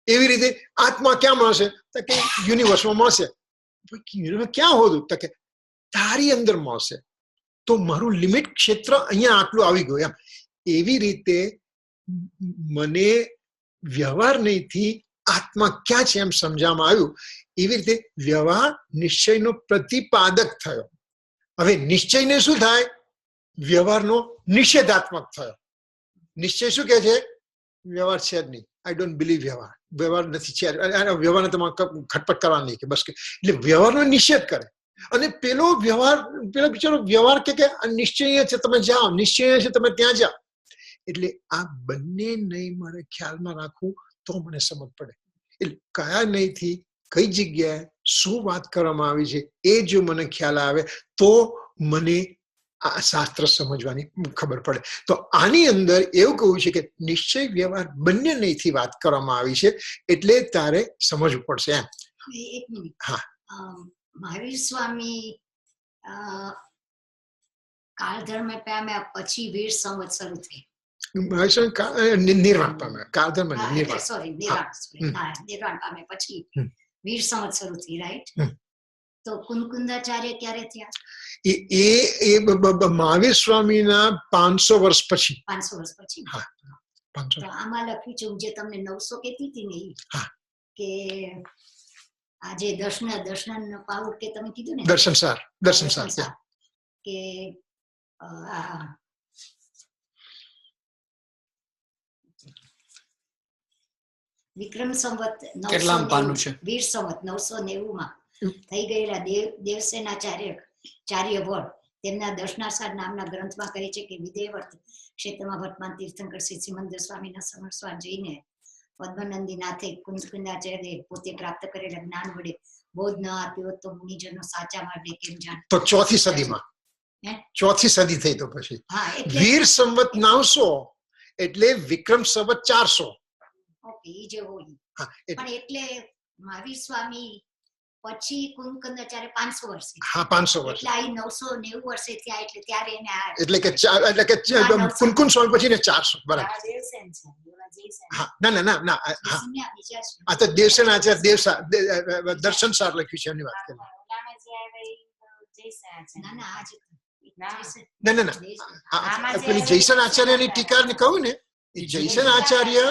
એવી રીતે આત્મા ક્યાં મળશે? તો કે યુનિવર્સમાં મળશે. ક્યાં હોતું? તો કે તારી અંદર મળશે. તો મારું લિમિટ ક્ષેત્ર અહીંયા આટલું આવી ગયું એમ. એવી રીતે મને વ્યવહાર નહીંથી આત્મા ક્યાં છે એમ સમજવામાં આવ્યું. એવી રીતે વ્યવહાર નિશ્ચયનો પ્રતિપાદક થયો. હવે નિશ્ચયને શું થાય? વ્યવહારનો નિષેધાત્મક થયો. નિશ્ચય શું કહે છે? વ્યવહાર છે જ નહીં, આઈ ડોન્ટ બિલીવ વ્યવહાર નથી છે, વ્યવહારને તમારે ખટપટ કરવા નહીં કે બસ. એટલે વ્યવહારનો નિષેધ કરે. અને પેલો બિચારો વ્યવહાર કે નિશ્ચય છે તમે જાઓ, નિશ્ચય છે તમે ત્યાં જાઓ. એટલે આ બંને નહીં મારે ખ્યાલમાં રાખવું તો મને સમજ પડે. એટલે કયા નહીંથી કઈ જગ્યાએ શું વાત કરવામાં આવી છે એ જો મને ખ્યાલ આવે તો મને આ શાસ્ત્ર સમજવાની ખબર પડે. તો આની અંદર એવું કહ્યું છે કે નિશ્ચય વ્યવહાર બંને નહીંથી વાત કરવામાં આવી છે એટલે તારે સમજવું પડશે એમ. એક મિનિટ. હા. મહાવીર સ્વામી કાળધર્મ પામ્યા પછી વીર સંવત શરૂ થઈ. નિર્વાણ પામ્યા. કાળધર્મ નિર્વાણ. સોરી, નિર્વાણ પામ્યા પછી વીર સંવત શરૂ થઈ, રાઈટ? તો કુંકુંદાચાર્ય ક્યારે થયા? એ મહાવીર સ્વામીના 500 વર્ષ પછી. 500 વર્ષ પછી. હા, 500. તો આમાં લખ્યું છે, હું જે તમને 900 કહેતી હતી ને કે આજે દર્શન પાઉટ કે તમે કીધું ને દર્શનસાર કે વિક્રમ સંવત 990 વીર સંવત 990 માં થઈ ગયેલા દેવસેનાચાર્ય વડ તેમના દર્શનાસાર નામના ગ્રંથમાં કહે છે કે વિદેવર્ત ક્ષેત્રમાં વર્તમાન તીર્થંકર શ્રી સિમંદર સ્વામીના સમરસ્વાર જઈને પદ્મનંદી નાથે કુંદકુંદાચાર્ય પોતે પ્રાપ્ત કરેલા જ્ઞાન વડે બોધ ન આપ્યો તો મુનિજનો સાચા માર્ગે કેમ જાણે? તો ચોથી સદીમાં, ચોથી સદી થઈ તો પછી વીર સંવત 900 એટલે વિક્રમ સંવત 400. ઓકે, ઈ જે હોય. પણ એટલે મહાવીર સ્વામી પછી કુંદકુંદાચાર્ય 500 વર્ષે. હા, 500 વર્ષ. એટલે આ 990 વર્ષે થયા એટલે ત્યારે એને એટલે કે કુંકુન સ્વામી પછી ને 400 બરાબર. હા, ના આ તો દેવસેનાચાર્ય દર્શનસાર લખ્યું છે એની વાત કરી. ના પેલી જયસન આચાર્યની ટીકા ને કહું ને, એ જયસન આચાર્ય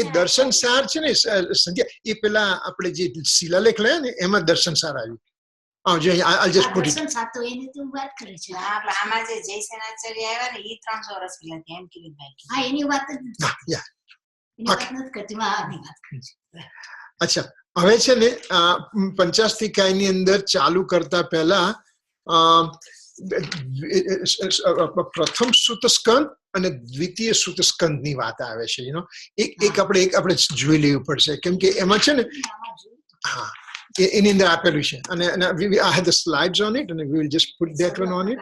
એ દર્શનસાર છે ને સંધ્યા, એ પેલા આપણે જે શિલાલેખ લયા ને એમાં દર્શનસાર આવ્યું. દર્શનસાર તો એની તો વાત કરે છે. આમાં જે જયસેનાચાર્ય આવ્યા ને એ 300 વર્ષ પહેલા એમ કિરીટભાઈ. હા, એની વાત જ નથી કરતી. અચ્છા, હવે છે ને પંચાસ્તિકાયની અંદર ચાલુ કરતા પહેલા પ્રથમ સૂત સ્કંદ અને દ્વિતીય સૂત સ્કંદ ની વાત આવે છે. એક આપણે જોઈ લેવું પડશે કેમ કે એમાં છે ને, હા, એની અંદર આપેલું છે અને I have the slides on it and we will just put that one on it.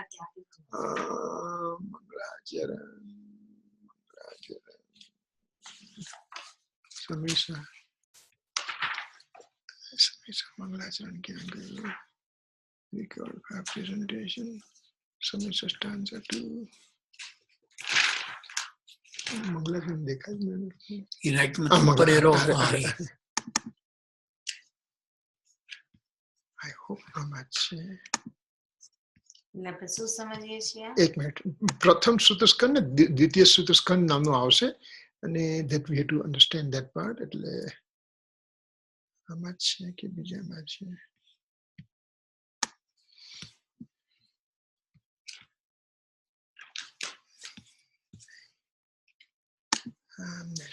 Mangalacharan given record presentation. Samisa stanza 2. Mangalacharan દેખાય જ મને. એ રાઈટ માં ઉપર એરો. I hope આમાં છે. એટલે શું સમજીએ છીએ? એક મિનિટ. પ્રથમ સૂતસ્કંદ ને દ્વિતીય સૂતસ્કંદ નામનું આવશે અને that we have to understand that part. એટલે આમાં છે કે બીજામાં છે?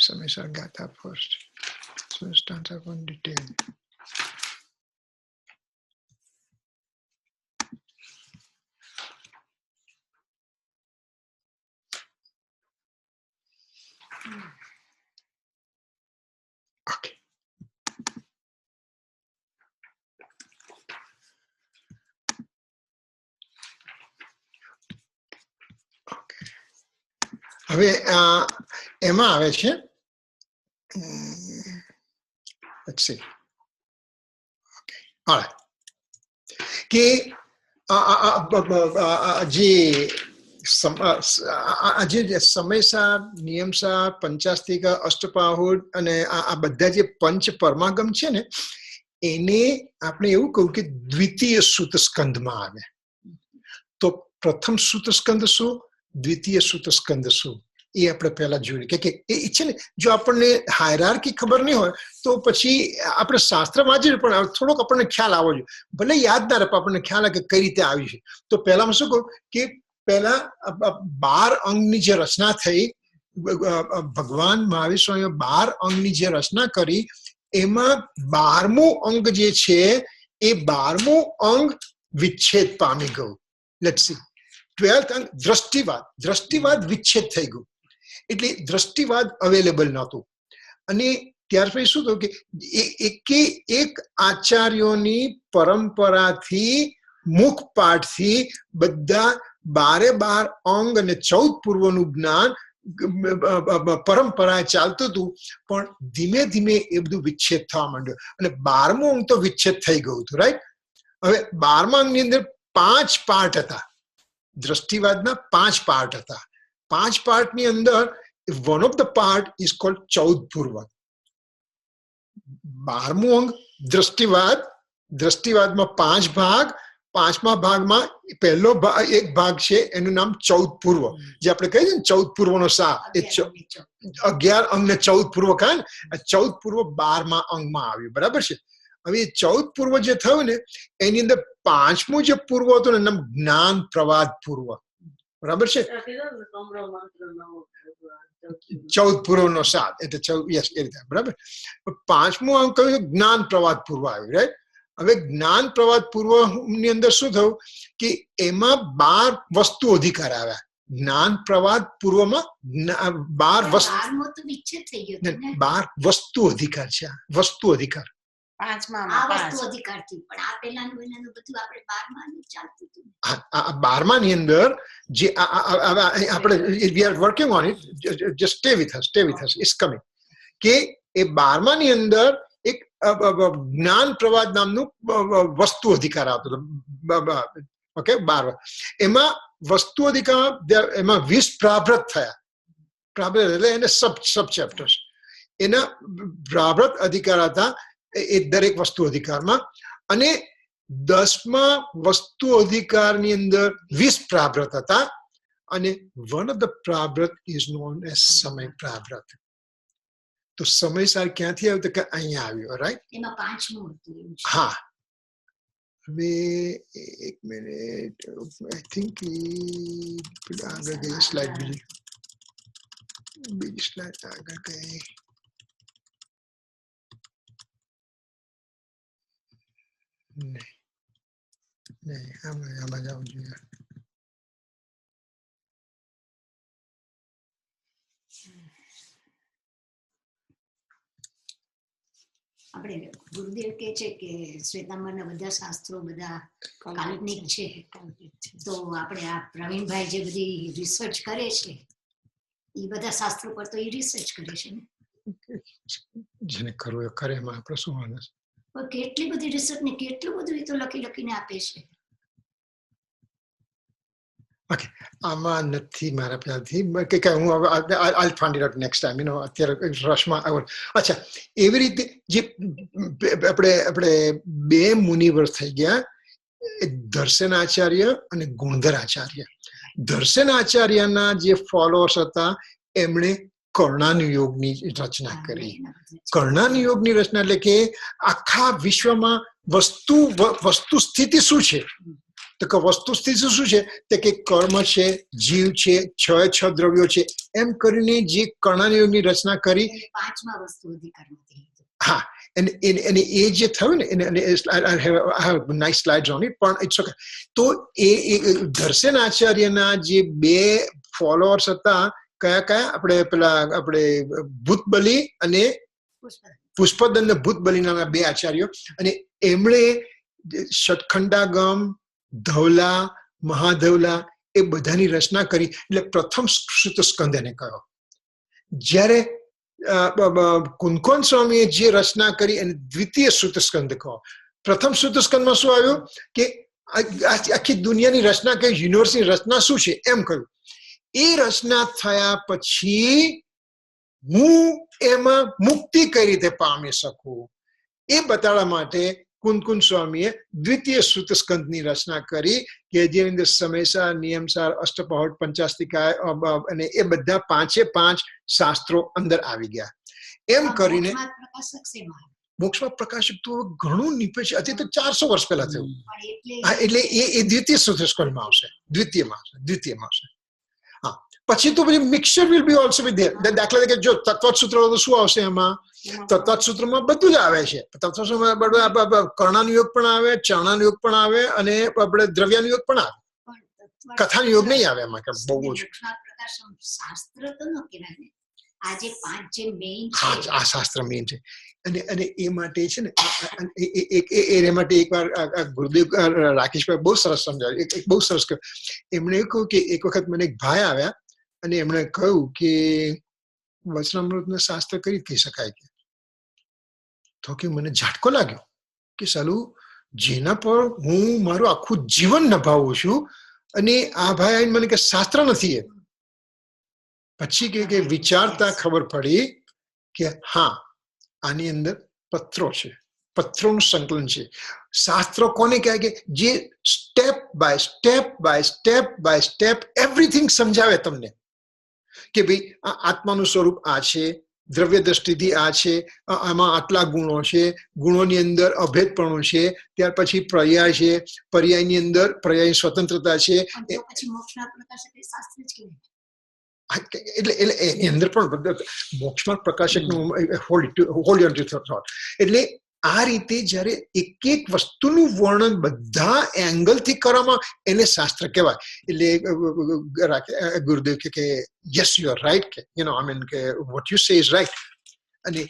Samisa Gatha first. So it starts up on detail. Okay. Okay. હવે એમાં આવે છે, let's see. Okay. All right. કે જે સમયસાર, નિયમસાર, પંચાસ્તિકા, અષ્ટપાહુર અને આ બધા જે પંચ પરમાગમ છે ને એને આપણે એવું કહું કે દ્વિતીય સૂત સ્કંદમાં આવે. તો પ્રથમ સૂત સ્કંદ શું, દ્વિતીય સૂત સ્કંદ શું, એ આપણે પહેલા જોઈએ કે એ છે ને, જો આપણને હાયરાર્કી ખબર નહીં હોય તો પછી આપણે શાસ્ત્ર વાંચીએ પણ થોડોક આપણને ખ્યાલ આવવો જોઈએ. ભલે યાદ ના રહે પણ આપણને ખ્યાલ આવે કે કઈ રીતે આવ્યું છે. તો પહેલામાં શું કહું કે પહેલા 12 અંગની જે રચના થઈ, ભગવાન મહાવીર સ્વામીએ 12 અંગની જે રચના કરી એમાં 12મું અંગ જે છે એ 12મું અંગ વિચ્છેદ પામી ગયું. Let's see. 12th અંગ દ્રષ્ટિવાદ વિચ્છેદ થઈ ગયું, એટલે દ્રષ્ટિવાદ અવેલેબલ નહોતું. અને ત્યાર પછી શું થયું કે એક આચાર્યોની પરંપરાથી મુખ પાઠથી બધા 12 અંગ અને 14 પૂર્વનું જ્ઞાન પરંપરાએ ચાલતું હતું, પણ ધીમે ધીમે એ બધું વિચ્છેદ થવા માંડ્યું અને 12મું અંગ તો વિચ્છેદ થઈ ગયું હતું. રાઈટ. હવે 12મા અંગની અંદર 5 પાર્ટ હતા. દ્રષ્ટિવાદના 5 પાર્ટ હતા. 5 પાર્ટની અંદર one of the part is called 14 પૂર્વ. 12મું અંગ દ્રષ્ટિવાદમાં 5 ભાગ. 5મા ભાગમાં પહેલો એક ભાગ છે એનું નામ 14 પૂર્વ, જે આપણે કહીએ ને 14 પૂર્વનો સાર. એ 11 અંગ ને 14 પૂર્વ કહે ને, 14 પૂર્વ 12મા અંગમાં આવ્યું. બરાબર છે. હવે એ 14 પૂર્વ જે થયું ને એની અંદર 5મું જે પૂર્વ હતું ને નામ જ્ઞાન પ્રવાદ પૂર્વ. બરાબર છે. 14 પૂર્વનો સાર એટલે 14 યસ એ રીતે. બરાબર. 5મું અંગ કયું જ્ઞાન પ્રવાદ પૂર્વ આવ્યું. રાઈટ. હવે જ્ઞાન પ્રવાદ પૂર્વ ની અંદર શું થયું કે એમાં 12 વસ્તુ અધિકાર આવ્યા. જ્ઞાન પ્રવાદ પૂર્વમાં 12 વસ્તુ અધિકાર છે. વસ્તુ અધિકાર 12મા ની અંદર જે આપણે we are working on it, just stay with us, it's coming, કે એ 12મા ની અંદર એક જ્ઞાન પ્રવાદ નામનું વસ્તુ અધિકાર આવતો હતો. ઓકે. 12 એમાં વસ્તુ અધિકાર એમાં 20 પ્રાભ્રત થયા. પ્રાભ્રત એટલે એને સબ ચેપ્ટર્સ. એના પ્રાભ્રત અધિકાર હતા એ દરેક વસ્તુ અધિકારમાં. અને 10મા વસ્તુ અધિકારની અંદર 20 પ્રાભ્રત હતા. અને one of the પ્રાભ્રત is known as સમય પ્રાભ્રત. તો સમયસાર ક્યાંથી આવ્યો તો કે અહીંયા આવ્યો. રાઈટ. એમાં 5મું હતું. હા. હવે એક મિનિટ, આઈ થિંક આગળ ગઈ સ્લાઇડ, બીજી સ્લાઇડ આગળ ગઈ. નહીં આમાં જવું જોઈએ. આપણે ગુરુદેવ કે છે કે શ્વેતાંબરના બધા શાસ્ત્રો બધા કાલ્પનિક છે. તો આપણે આ પ્રવીણભાઈ જે બધી રિસર્ચ કરે છે એ બધા શાસ્ત્રો પર તો એ રિસર્ચ કરે છે ને. જેને કરવું એ કરે, એમાં આપણે શું વાંધો છે. પણ કેટલી બધી રિસર્ચ ને કેટલું બધું એ તો લખીને આપે છે. ઓકે. આમાં નથી મારા ત્યાંથી કે હું I'll find it out next time, અત્યારે રસમાં આવ્યો. અચ્છા, એવી રીતે જે આપણે 2 મુનિવર થઈ ગયા, દર્શનાચાર્ય અને ગુણધર આચાર્ય. દર્શનાચાર્યના જે ફોલોઅર્સ હતા એમણે કર્ણાનુયોગની રચના કરી. કર્ણાનુયોગની રચના એટલે કે આખા વિશ્વમાં વસ્તુ સ્થિતિ શું છે, તો કે વસ્તુ સ્થિતિ શું છે તે કે કર્મ છે, જીવ છે, 6 દ્રવ્યો છે, એમ કરીને જે કર્ણાનુયોગની રચના કરી. 5મા વસ્તુ અધિકારમાંથી. હા. અને એ જે થયું ને I have nice slides on it, પણ ઇટ્સ ઓકે. તો એ દર્શનાચાર્યના જે 2 ફોલોઅર્સ હતા, કયા આપણે ભૂતબલી અને પુષ્પદંડ ભૂતબલીના 2 આચાર્યો. અને એમણે ષટખંડાગમ, ધવલા, મહાધવલા એ બધાની રચના કરી. એટલે પ્રથમ શ્રુત સ્કંદ એને કહ્યો. જ્યારે કુંકવન સ્વામીએ જે રચના કરી એને દ્વિતીય શ્રુત સ્કંદ કહો. પ્રથમ શ્રુત સ્કંદમાં શું આવ્યું કે આખી દુનિયાની રચના કઈ, યુનિવર્સની રચના શું છે એમ કહ્યું. એ રચના થયા પછી હું એમાં મુક્તિ કઈ રીતે પામી શકું એ બતાવવા માટે કુંકુન સ્વામીએ દ્વિતીય શ્રુત સ્કંદની રચના કરી, કે જેની અંદર સમયસાર, નિયમસાર, અષ્ટપહોટ, પંચાસ્તિકા અને એ બધા 5 શાસ્ત્રો અંદર આવી ગયા. એમ કરીને મોક્ષમાં પ્રકાશક તો ઘણું નીપે છે. અત્યારે તો 400 વર્ષ પહેલા થયું. એટલે એ દ્વિતીય શ્રુત સ્કંદમાં આવશે, દ્વિતીયમાં આવશે. હા. પછી તો પછી mixture will be also B there. દાખલા તરીકે જો તત્વત સૂત્ર શું આવશે એમાં, તત્વત સૂત્રમાં બધું જ આવે છે. તત્વત સૂત્રમાં કર્ણાનુયોગ પણ આવે, ચરણાનુયોગ પણ આવે અને આપણે દ્રવ્યાનુયોગ પણ આવે. કથા યોગ નહીં આવે એમાં કે બહુ ઓછું. મોક્ષમાં પ્રકાશમ શાસ્ત્ર તો ન કહેવાય ને. આ જે 5 જે મેઇન હા, છે આ શાસ્ત્ર મેઇન છે. અને એ માટે છે ને એ માટે એકવાર ગુરુદેવ રાકેશભાઈ બહુ સરસ સમજાવ્યું. એક બહુ સરસ કહ્યું. એમણે કહ્યું કે એક વખત મને એક ભાઈ આવ્યા અને એમણે કહ્યું કે વચનામૃતને શાસ્ત્ર કરી કહી શકાય કે. તો કે મને ઝાટકો લાગ્યો કે સાલું જેના પર હું મારું આખું જીવન નભાવું છું અને આ ભાઈ આવીને મને કે શાસ્ત્ર નથી એ. પછી કે વિચારતા ખબર પડી કે હા, આની અંદર પત્રો છે, પત્રોનું સંકલન છે. શાસ્ત્રો કોને કહેવાય કે જે step by step by step by step everything સમજાવે તમને કે ભાઈ આ આત્માનું સ્વરૂપ આ છે, દ્રવ્ય દ્રષ્ટિથી આ છે, આમાં આટલા ગુણો છે, ગુણોની અંદર અભેદપણું છે, ત્યાર પછી પર્યાય છે, પર્યાયની અંદર પર્યાય સ્વતંત્રતા છે. પછી મોક્ષના પ્રકાશક એ શાસ્ત્ર જ કહેવાય. એટલે એની અંદર પણ મોક્ષમાં પ્રકાશકનું હોલ્ડ થોટ. એટલે આ રીતે જયારે એક એક વસ્તુનું વર્ણન બધા એંગલથી કરવામાં એને શાસ્ત્ર કહેવાય. એટલે ગુરુદેવ કે યસ યુ આર રાઈટ કે આઈ મીન કે what you say is right. અને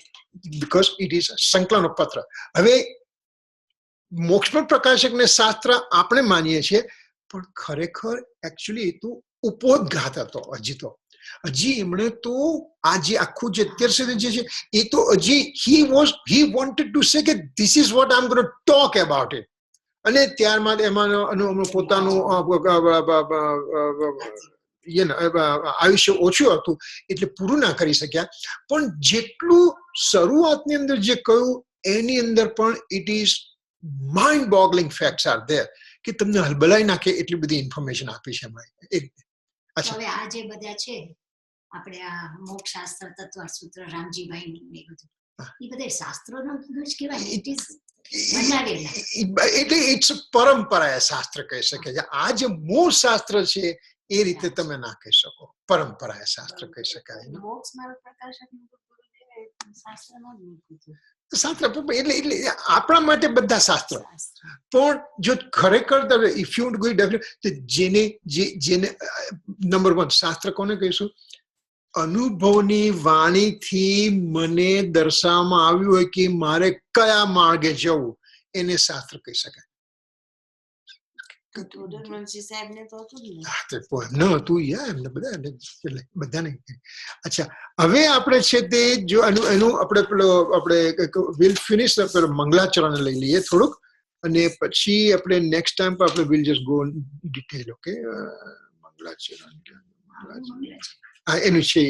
બીકોઝ ઇટ ઇઝ સંકલન પત્ર. હવે મોક્ષમાં પ્રકાશકને શાસ્ત્ર આપણે માનીએ છીએ પણ ખરેખર એકચ્યુઅલી એ તો ઉપોદઘાત હતો. હજી એમણે તો આ જે આખું જે અત્યાર સુધી જે છે એ તો હજી he wanted to say કે this is what I'm going to talk about it. અને ત્યારબાદ એમાં પોતાનું આયુષ્ય ઓછું હતું એટલે પૂરું ના કરી શક્યા. પણ જેટલું શરૂઆતની અંદર જે કહ્યું એની અંદર પણ it is mind boggling facts are there કે તમને હલબલાઈ નાખે એટલી બધી ઇન્ફોર્મેશન આપી છે એમાં. હવે આ જે બધા છે આપણે આ મોક્ષ શાસ્ત્ર તત્વ સૂત્ર રામજીભાઈ ને બધું એ બધા શાસ્ત્રોનો જ કહેવાય. ઇટ ઇઝ એટલે ઇટ્સ પરંપરા શાસ્ત્ર કહી શકે છે. આ જે મૂળ શાસ્ત્ર છે એ રીતે તમે ના કહી શકો. પરંપરા શાસ્ત્ર કહી શકાય. શાસ્ત્ર એટલે આપણા માટે બધા શાસ્ત્રો. પણ જો ખરેખર ઇફ યુ ગો જેને નંબર 1 શાસ્ત્ર કોને કહીશું? અનુભવની વાણીથી મને દર્શાવવામાં આવ્યું હોય કે મારે કયા માર્ગે જવું એને શાસ્ત્ર કહી શકાય. બધાને. અચ્છા, હવે આપણે છે તે જો એનું આપણે વિલ ફિનિશ મંગલાચરણ લઈ લઈએ થોડુંક અને પછી આપણે નેક્સ્ટ ટાઈમ પર આપણે will just go detail. Okay, મંગલાચરણ એનું છે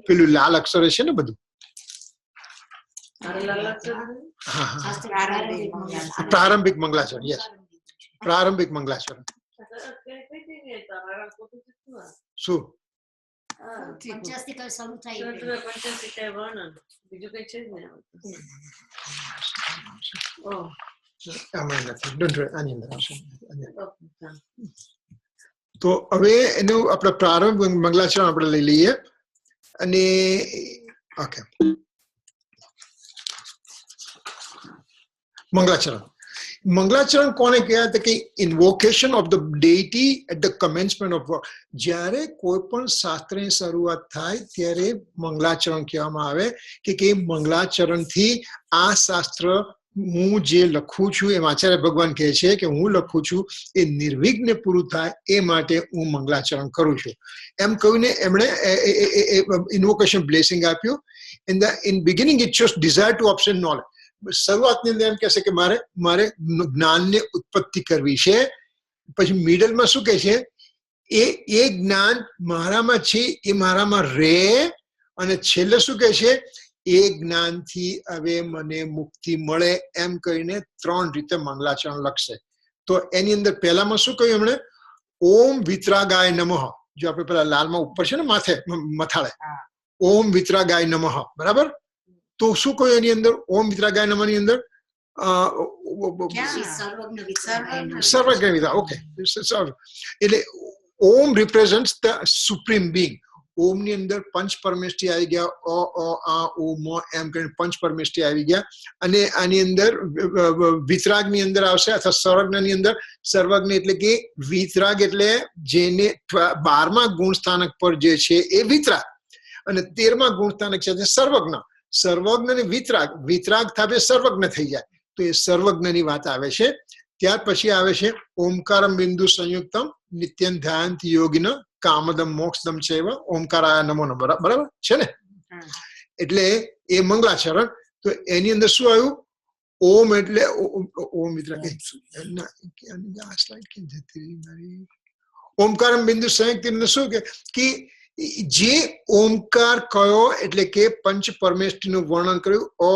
પેલું લાલ અક્ષરે છે ને બધું. પ્રારંભિક મંગલાચરણ. યસ, પ્રારંભિક મંગલાચરણ. શું તો હવે એનું આપણે પ્રારંભિક મંગલાચરણ આપણે લઈ લઈએ અને ઓકે મંગલાચરણ કોને કહેવાય કે invocation of the deity at the commencement of work. જ્યારે કોઈ પણ શાસ્ત્રની શરૂઆત થાય ત્યારે મંગલાચરણ કહેવામાં આવે કે મંગલાચરણથી આ શાસ્ત્ર હું જે લખું છું એમ આચાર્ય ભગવાન કહે છે કે હું લખું છું એ નિર્વિઘ્ને પૂરું થાય એ માટે હું મંગલાચરણ કરું છું. એમ કહીને એમણે ઇન્વોકેશન બ્લેસિંગ આપ્યું. In beginning it shows desire to obtain knowledge. શરૂઆતની અંદર એમ કહેશે કે મારે જ્ઞાનને ઉત્પત્તિ કરવી છે. પછી મિડલમાં શું કહે છે? એ જ્ઞાન મારામાં છે એ મારામાં રહે. અને છેલ્લે શું કહે છે? એ જ્ઞાનથી હવે મને મુક્તિ મળે. એમ કહીને 3 રીતે મંગલાચરણ લખશે. તો એની અંદર પહેલામાં શું કહ્યું એમણે? ઓમ વિતરાગાય નમઃ. જો આપણે પેલા લાલમાં ઉપર છે ને માથે મથાળે, ઓમ વિતરાગાય નમઃ, બરાબર? તો શું કહ્યું એની અંદર? ઓમ વિતરાગાય નમઃ ની અંદર સર્વજ્ઞ વિદ્યા. ઓકે, એટલે ઓમ રિપ્રેઝન્ટ્સ ધ સુપ્રીમ બીંગ. ઓમની અંદર પંચ પરમેષ્ઠી આવી ગયા, અ આ ઉ મ એમ કરીને પંચ પરમેષ્ઠી આવી ગયા. અને આની અંદર વિતરાગની અંદર આવશે અથવા સર્વજ્ઞની અંદર. સર્વજ્ઞ એટલે કે વિતરાગ એટલે જેને 12મા ગુણ સ્થાનક પર જે છે એ વિતરાગ, અને 13મા ગુણ સ્થાનક છે સર્વજ્ઞ. સર્વજ્ઞ અને વિતરાગ થાપે સર્વજ્ઞ થઈ જાય, તો એ સર્વજ્ઞની વાત આવે છે. ત્યાર પછી આવે છે ઓમકારમ બિંદુ સંયુક્તમ નિત્યં ધ્યાનંત યોગિન કામદમ મોક્ષદમ ચૈવ ઓમકારાય નમો નમઃ. બરાબર છે ને? એટલે એ મંગલાચરણ. તો એની અંદર શું આવ્યું? ઓમ એટલે ઓમ મિત્ર ઓમકારમ બિંદુ સંયુક્ત શું કે જે ઓમકાર કયો એટલે કે પંચ પરમેષ્ઠીનું વર્ણન કર્યું. અ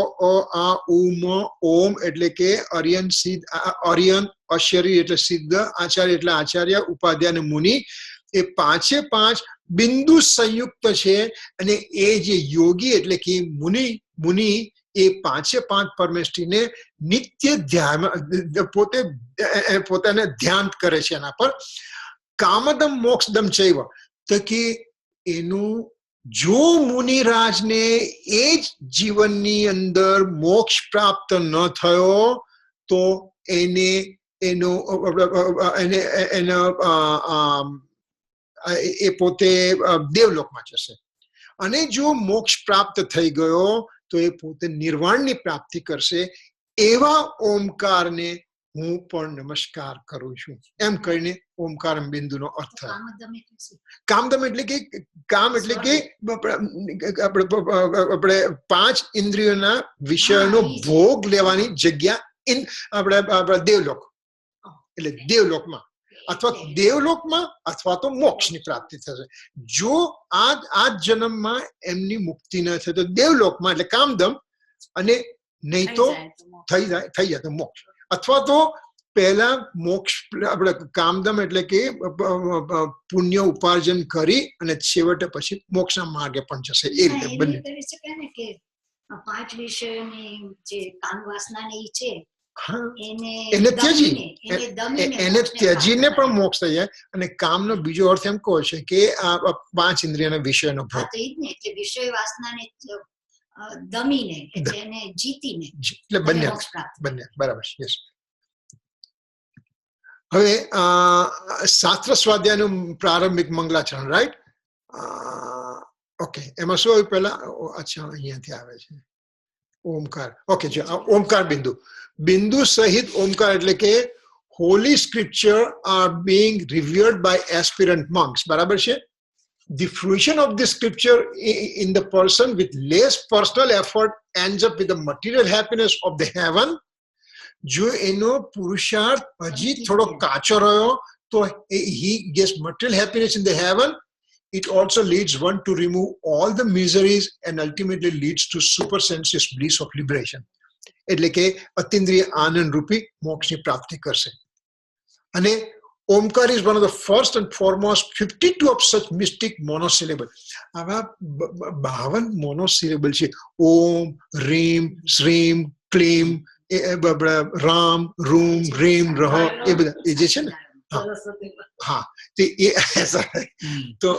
આ ઉ મ ઓમ એટલે કે અર્યન સિદ્ધ, અર્યન અશરી એટલે સિદ્ધ, આચાર્ય એટલે આચાર્ય, ઉપાધ્યાય અને મુનિ. એ પાંચે પાંચ બિંદુ સંયુક્ત છે. અને એ જે યોગી એટલે કે મુનિ એ પાંચે પાંચ પરમેષ્ઠીને નિત્ય ધ્યાન પોતાને ધ્યાન કરે છે એના પર. કામદમ મોક્ષદમ ચૈવ, તો કે એનું જો મુનિરાજને એ જ જીવનની અંદર મોક્ષ પ્રાપ્ત ન થયો તો એને એ પોતે દેવલોકમાં જશે. અને જો મોક્ષ પ્રાપ્ત થઈ ગયો તો એ પોતે નિર્વાણની પ્રાપ્તિ કરશે. એવા ઓમકારને હું પણ નમસ્કાર કરું છું. એમ કહીને ઓમકાર બિંદુનો અર્થ. કામદમ એટલે કે કામ એટલે કે આપણે પાંચ ઇન્દ્રિયોના વિષયોનો ભોગ લેવાની જગ્યા આપણે દેવલોક, એટલે દેવલોકમાં અથવા દેવલોકમાં અથવા તો મોક્ષની પ્રાપ્તિ થશે. જો આ જન્મમાં એમની મુક્તિ ન થાય તો દેવલોકમાં એટલે કામદમ, અને નહીં તો થઈ જાય તો મોક્ષ. અથવા તો પહેલા મોક્ષ આપણે કામદમ એટલે કે પુણ્ય ઉપાર્જન કરી અને છેવટે પછી મોક્ષના માર્ગે પણ જશે. એ રીતે બંને કરી શકાય ને કે પાંચ વિષયોની જે કામ વાસનાની છે એને ત્યજીને પણ મોક્ષ થઈ જાય. અને કામનો બીજો અર્થ એમ કહો છે કે આ પાંચ ઇન્દ્રિયના વિષયનો ભોગ. એટલે વિષય વાસનાને દમીને એને જીતીને એટલે બંને બરાબર. યસ. હવે શાસ્ત્ર સ્વાધ્યાયનું પ્રારંભિક મંગલાચરણ, રાઈટ? ઓકે, એમાં શું આવ્યું પહેલા? અચ્છા, અહીંયાથી આવે છે ઓમકાર. ઓકે, જો ઓમકાર બિંદુ સહિત ઓમકાર એટલે કે holy scripture are being revered by aspirant monks. બરાબર છે? The fruition of this scripture in the person with less personal effort ends up with the material happiness of the heaven. જો એનો પુરુષાર્થ હજી થોડો કાચો રહ્યો તો he gets material happiness in the heaven. It also leads one to remove all the miseries and ultimately leads to super sensuous bliss of liberation. એટલે કે અતિન્દ્રિય આનંદ રૂપી મોક્ષની પ્રાપ્તિ કરશે. અને Omkar is one of the first and foremost 52 of such mystic monosyllable. આવા 52 monosyllable છે. ઓમ, રીમ, શ્રીમ, ક્લીમ, Ram, room, રીમ, રહ, એ બધા એ જે છે ને. હા, તો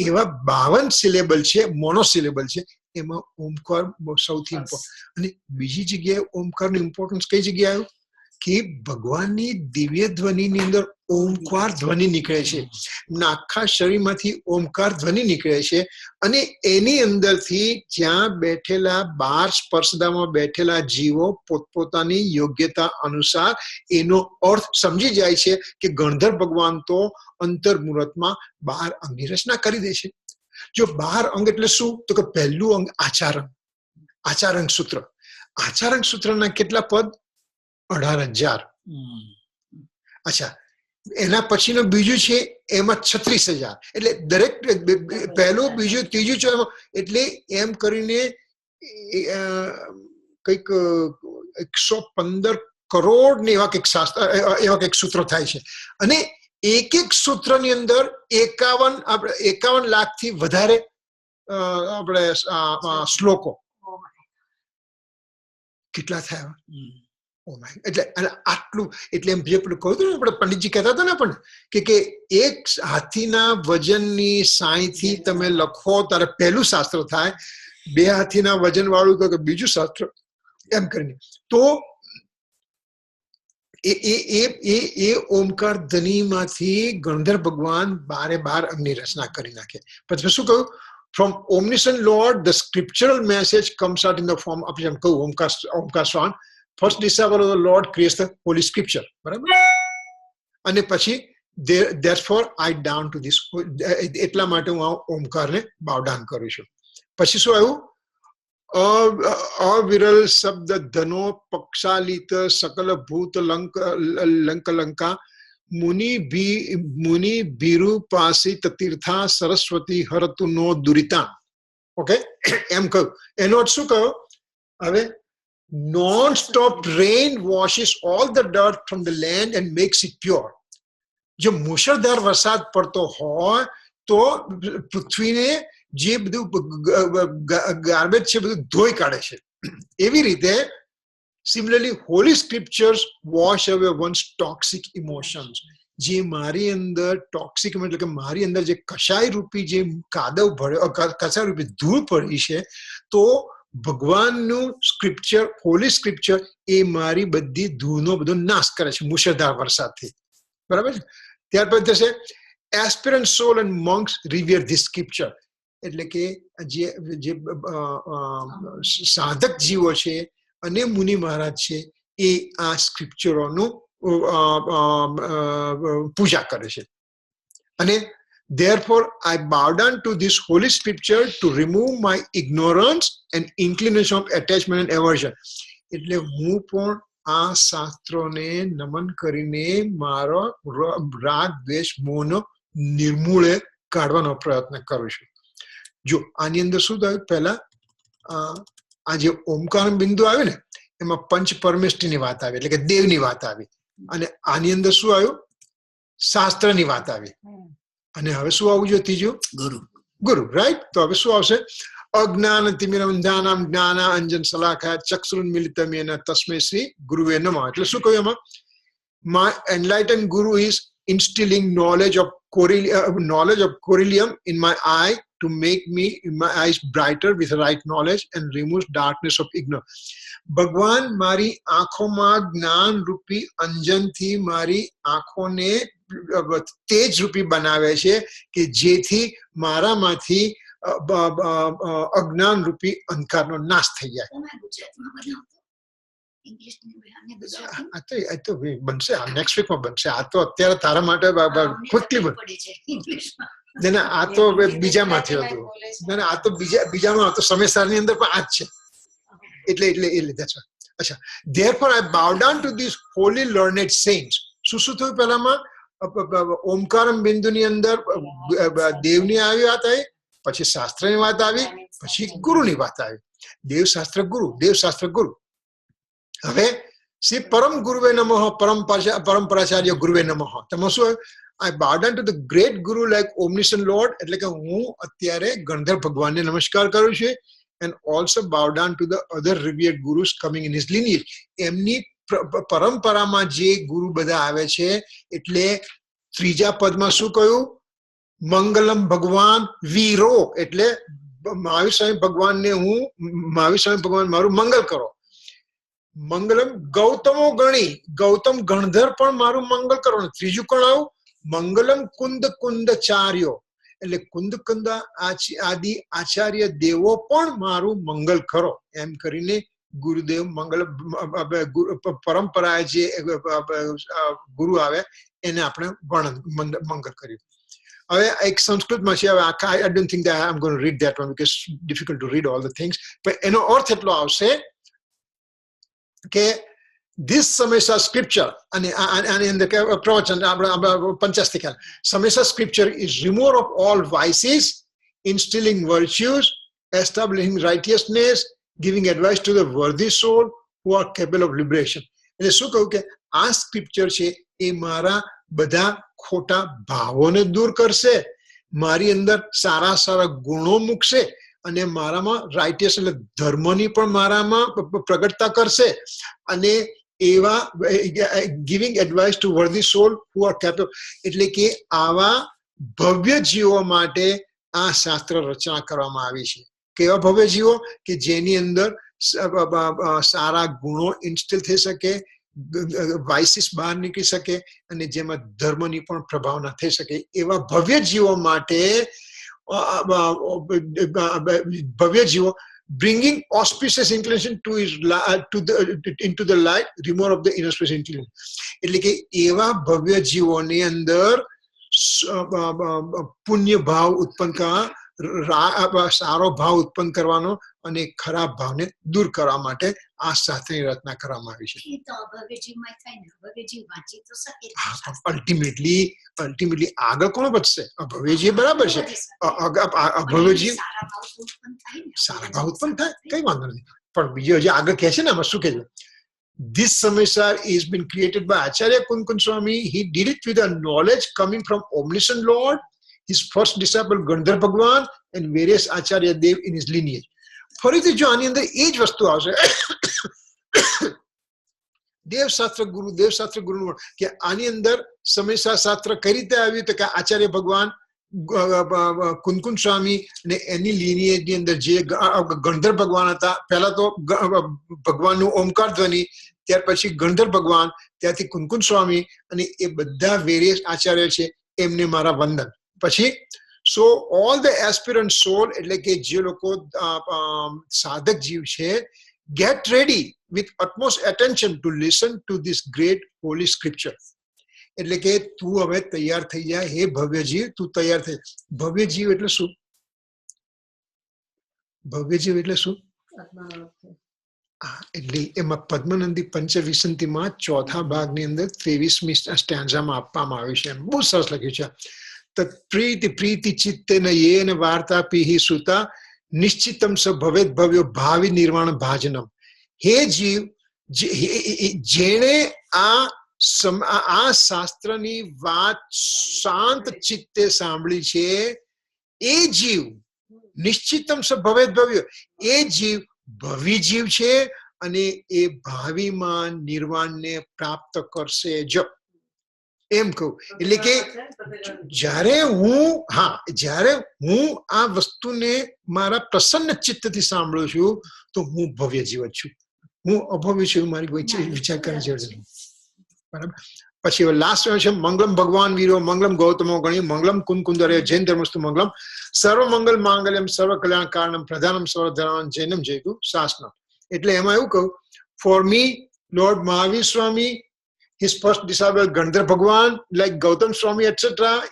એવા 52 સિલેબલ છે, મોનોસિલેબલ છે. એમાં ઓમકાર સૌથી ઇમ્પોર્ટન્ટ. અને બીજી જગ્યાએ ઓમકારનું ઇમ્પોર્ટન્સ કઈ જગ્યાએ આવ્યું કે ભગવાનની દિવ્ય ધ્વનિની અંદર ઓમકાર ધ્વનિ નીકળે છે. આખા શરીરમાંથી ઓમકાર ધ્વનિ નીકળે છે. અને એની અંદરથી જ્યાં બેઠેલા 12 સ્પર્શધામમાં બેઠેલા જીવો પોતપોતાની યોગ્યતા અનુસાર એનો અર્થ સમજી જાય છે કે ગણધર ભગવાન તો અંતર્મુહૂર્તમાં 12 અંગની રચના કરી દે છે. જો 12 અંગ એટલે શું? તો કે પહેલું અંગ આચારંગ સૂત્ર. આચારંગ સૂત્રના કેટલા પદ? 18,000. અચ્છા, એના પછીનો બીજું છે એમાં 36,000. એટલે દરેક પહેલું, બીજું, ત્રીજું, ચોથું, એટલે એમ કરીને કંઈક 115 કરોડ ને એવા કંઈક સૂત્રો થાય છે. અને એક સૂત્રની અંદર 51 લાખથી વધારે આપણે શ્લોકો. કેટલા થયા? એટલે આટલું એટલે એમ જે પેલું કહ્યું હતું ને આપણે પંડિતજી કહેતા હતા ને પણ કે એક હાથીના વજનની સાંઈથી તમે લખો ત્યારે પહેલું શાસ્ત્ર થાય, 2 હાથીના વજન વાળું તો બીજું શાસ્ત્ર, એમ કરીને. તો એ ઓમકાર ધ્વનિમાંથી ગણધર ભગવાન 12 અંગની રચના કરી નાખે. પછી શું કહ્યું? From omniscient Lord, the scriptural message comes out in the form of Omkar Swan. First disciple of the Lord creates the Holy Scripture. બરાબર? અને પછી therefore I down to this. એટલા માટે હું ઓમકારને bow down કરું છું. પછી શું આવ્યું? અવિરલ શબ્દ ધનો પક્ષાલિત સકલ ભૂત લંકા મુનિ ભીરુપાસિત તીર્થા સરસ્વતી હરતુ નો દુરિતા. ઓકે, એમ કહ્યું. એનો અર્થ શું કહ્યું? હવે non-stop rain washes all the dirt from the land and makes it pure. જો મુશળધાર વરસાદ પડતો હોય તો પૃથ્વીને જે બધું ગાર્બેજ છે બધું ધોઈ કાઢે છે. એવી રીતે સિમિલરલી હોલી સ્ક્રિપ્ચર્સ વોશ અવે વન્સ ટોક્સિક ઇમોશન્સ. જે મારી અંદર ટોક્સિક એટલે કે મારી અંદર જે કશાય રૂપી જે કાદવ ભળ્યો, કશાય રૂપી ધૂળ પડી છે, તો ભગવાનનું સ્ક્રિપ્ચર, હોલી સ્ક્રિપ્ચર એ મારી બધી ધૂળનો બધો નાશ કરે છે મુશળધાર વરસાદથી. બરાબર છે? ત્યાર પછી થશે aspirant soul and monks revere this scripture. એટલે કે જે સાધક જીવો છે અને મુનિ મહારાજ છે એ આ સ્ક્રિપ્ચરોનું પૂજા કરે છે. અને therefore I bow down to this holy scripture to remove my ignorance and inclination of attachment and aversion. એટલે હું પણ આ શાસ્ત્રોને નમન કરીને મારો રાગ દ્વેષ મોહનો નિર્મૂળે કાઢવાનો પ્રયત્ન કરું છું. જો આની અંદર શું થયું? પહેલા આ જે ઓમકાર બિંદુ આવે ને એમાં પંચ પરમેષ્ઠીની વાત આવી, એટલે કે દેવની વાત આવી. અને આની અંદર શું આવ્યું? શાસ્ત્રની વાત આવી. અને હવે શું આવવું જોઈએ? ત્રીજું ગુરુ. રાઈટ? તો હવે શું આવશે? અજ્ઞાન તિમિરંધાનામ જ્ઞાન અંજન શલાકા ચક્ષુન્મિલિતમ યેન તસ્મૈ શ્રી ગુરુવે નમઃ. એટલે શું કહ્યું એમાં? My enlightened guru is instilling knowledge of coryllium in my eye to make my eyes brighter with right knowledge and removes darkness of ignorance. ભગવાન મારી આંખોમાં જ્ઞાન રૂપી અંજનથી મારી આંખોને તેજ રૂપી બનાવે છે કે જેથી મારામાંથી અજ્ઞાન રૂપી અંધકારનો નાશ થઈ જાય. આ તો બનશે, નેક્સ્ટ વીકમાં બનશે. આ તો અત્યારે તારા માટે ક્વિકલી બને. આ તો બીજામાંથી હતું. આ તો બીજામાં હતો. સમયસારની અંદર પણ આ જ છે. એટલે એ લીધે છે. અચ્છા, therefore I bow down to these holy learned saints. શું થયું? પહેલામાં ઓમકારમ બિંદુની અંદર દેવની આવી વાત આવી, પછી શાસ્ત્રની વાત આવી, પછી ગુરુની વાત આવી. દેવશાસ્ત્ર ગુરુ. હવે શ્રી પરમ ગુરુવે નમઃ, પરંપરાચાર્ય ગુરુવે નમઃ. તેમાં શું? I bow down to the great guru like omniscient Lord. એટલે કે હું અત્યારે ગણધર ભગવાનને નમસ્કાર કરું છું. And also bow down to the other revered gurus coming in his lineage. એમની પરંપરામાં જે ગુરુ બધા આવે છે. એટલે ત્રીજા પદમાં શું કહ્યું? મંગલમ ભગવાન વીરો. એટલે મહાવીર સ્વામી ભગવાનને મહાવીર સ્વામી ભગવાન મારું મંગલ કરો. મંગલમ ગૌતમો ગણી, ગૌતમ ગણધર પણ મારું મંગલ કરવાનું. ત્રીજું કોણ આવ્યું? મંગલમ કુંદચાર્યો. એટલે કુંદ આદિ આચાર્ય દેવો પણ મારું મંગલ કરો. એમ કરીને ગુરુદેવ મંગલ પરંપરાએ જે ગુરુ આવે એને આપણે મંગલ કર્યું. હવે એક સંસ્કૃતમાં છે. હવે આખા I don't think that I'm going to read that one because it's difficult to read all the things. પણ એનો અર્થ એટલો આવશે કે this Samesa scripture અને આની અંદર પ્રવચન પંચાસ્તિકા Samesa scripture is remover of all vices, instilling virtues, establishing righteousness, giving advice to the worthy soul who are capable of liberation. એટલે શું કહ્યું કે આ સ્ક્રિપ્ચર છે એ મારા બધા ખોટા ભાવોને દૂર કરશે, મારી અંદર સારા ગુણો મૂકશે અને મારામાં રાઇટિયસ એટલે ધર્મની પણ મારામાં પ્રગટતા કરશે અને એવા giving advice to worthy soul who are capable, એટલે કે આવા ભવ્ય જીવો માટે આ શાસ્ત્ર રચના કરવામાં આવી છે. કેવા ભવ્ય જીવો? કે જેની અંદર સારા ગુણો ઇન્સ્ટિલ થઈ શકે, વાઇસીસ બહાર નીકળી શકે અને જેમાં ધર્મની પણ પ્રભાવના થઈ શકે, એવા ભવ્ય જીવો માટે ભવ્ય જીવો bringing auspicious inclination into the light, removal of the inauspicious inclination. એટલે કે એવા ભવ્ય જીવોની અંદર પુણ્ય ભાવ ઉત્પન્ન કરવા, સારો ભાવ ઉત્પન્ન કરવાનો અને ખરાબ ભાવને દૂર કરવા માટે આ શાસ્ત્રની રચના કરવામાં આવી છે. અલ્ટિમેટલી આગળ કોણ વધશે? અભવ્ય જીવ બરાબર છે. અભવ્ય જીવ સારા ભાવ ઉત્પન્ન થાય, કઈ વાંધો નથી. પણ બીજો જે આગળ કહે છે ને, આમાં શું કહે છે? This samsar is been created by Acharya Kunkun Swami. He did it with a knowledge coming from omniscient Lord, his first disciple Gandhar Bhagwan, and various Acharya Dev in his lineage. ફરીથી જો આની અંદર એ જ વસ્તુ આવશે, દેવશાસ્ત્ર ગુરુ, કે આની અંદર સમયસર શાસ્ત્ર કઈ રીતે આવ્યું? તો કે આચાર્ય ભગવાન કુનકુન સ્વામી અને એની lineage ની અંદર જે ગણધર ભગવાન હતા, પહેલા તો ભગવાનનું ઓમકાર ધ્વનિ, ત્યાર પછી ગણધર ભગવાન, ત્યારથી કુનકુન સ્વામી, અને એ બધા વેરિયસ આચાર્ય છે, એમને મારા વંદન. પછી સો ઓલ ધ એસ્પિરન્ટ સોલ, એટલે કે જે લોકો સાધક જીવ છે, get ready with utmost attention to listen to this great holy scripture. એટલે કે તું હવે તૈયાર થઈ જાય, હે ભવ્ય જીવ, તું તૈયાર થઈ. ભવ્ય જીવ એટલે શું? ભવ્ય જીવ એટલે શું? એટલે એમાં પદ્મનંદી પંચવિસંતિમાં ચોથા ભાગની અંદર 23મી સ્ટેન્ઝામાં આપવામાં આવ્યું છે. બહુ સરસ લખ્યું છે. પ્રીતિ ચિત્તેન યેન વાર્તા પીહી સુતા નિશ્ચિતમ સ ભવેત ભવ્યો ભાવિ નિર્વાણ ભાજનમ. હે જીવ, જેણે આ શાસ્ત્રની વાત શાંત ચિત્તે સાંભળી છે, એ જીવ નિશ્ચિતમ સ ભવેત ભવ્યો, એ જીવ ભવી જીવ છે અને એ ભાવિમાં નિર્વાણને પ્રાપ્ત કરશે જ, એમ કહું. એટલે કે જ્યારે હું આ વસ્તુને મારા પ્રસન્ન ચિત્તથી સાંભળું છું તો હું ભવ્ય જીવ છું. હું અભવ્ય છું, મારી કોઈ વિચાર કરવાની જરૂર નથી. બરાબર. પછી લાસ્ટ છે મંગલમ ભગવાન વીરો મંગલમ ગૌતમો ગણી મંગલમ કુંકુંદરે જૈન ધર્મસ્તુ મંગલમ સર્વ મંગલ માંગલ્યમ સર્વ કલ્યાણ કારણમ પ્રધાનમ સર્વ ધર્મ જૈનમ જયતુ શાસનમ. એટલે એમાં એવું કહું, for me lord Mahavir Swami, his first disciple Gandhar Bhagwan, like Gautam Swami, etc.,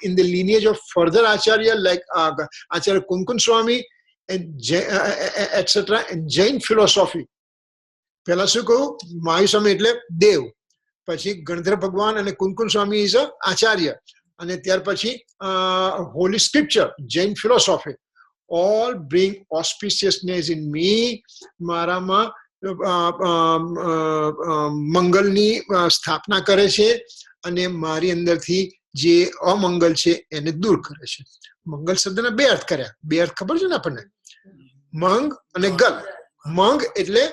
in the lineage of further Acharya like Acharya Kunkun Swami, and etc., and Jain philosophy. પહેલા શું કહું? મહાવીર સ્વામી એટલે દેવ, પછી ગણધર ભગવાન અને કુનકુન સ્વામી ઇઝ અ આચાર્ય, અને ત્યાર પછી holy scripture, Jain philosophy. All bring auspiciousness in me, મારામાં મંગલની સ્થાપના કરે છે અને મારી અંદરથી જે અમંગલ છે એને દૂર કરે છે. મંગલ શબ્દના બે અર્થ કર્યા. બે અર્થ ખબર છે ને આપણને? મંગ અને ગલ. મંગ એટલે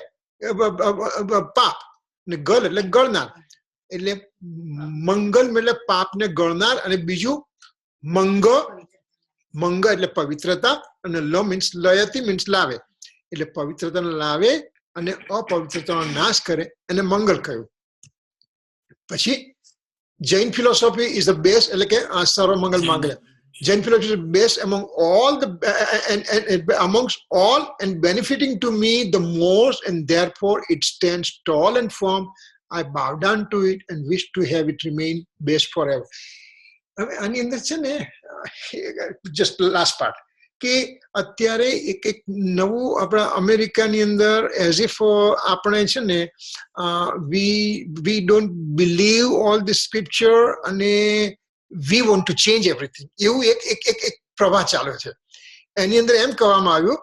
પાપ ને ગલ એટલે ગળનાર. એટલે મંગલ એટલે પાપને ગળનાર, અને બીજું મંગ એટલે પવિત્રતા, અને લ મીન્સ લયતી મીન્સ લાવે, એટલે પવિત્રતાને લાવે અને અપવિત્રતાનો નાશ કરે, અને મંગલ કહ્યું. પછી Jain philosophy is the best, એટલે કે સર્વ મંગલ માંગલ્ય. Jain philosophy is best among all amongst all and benefiting to me the most, and therefore it stands tall and firm. I bow down to it and wish to have it remain best forever. આની અંદર છે ને, just last part, કે અત્યારે એક નવું આપણા અમેરિકાની અંદર એઝ ઇફ આપણે છે ને we don't believe all the scripture અને we want to change everything, એવું એક પ્રવાહ ચાલ્યો છે. એની અંદર એમ કહેવામાં આવ્યું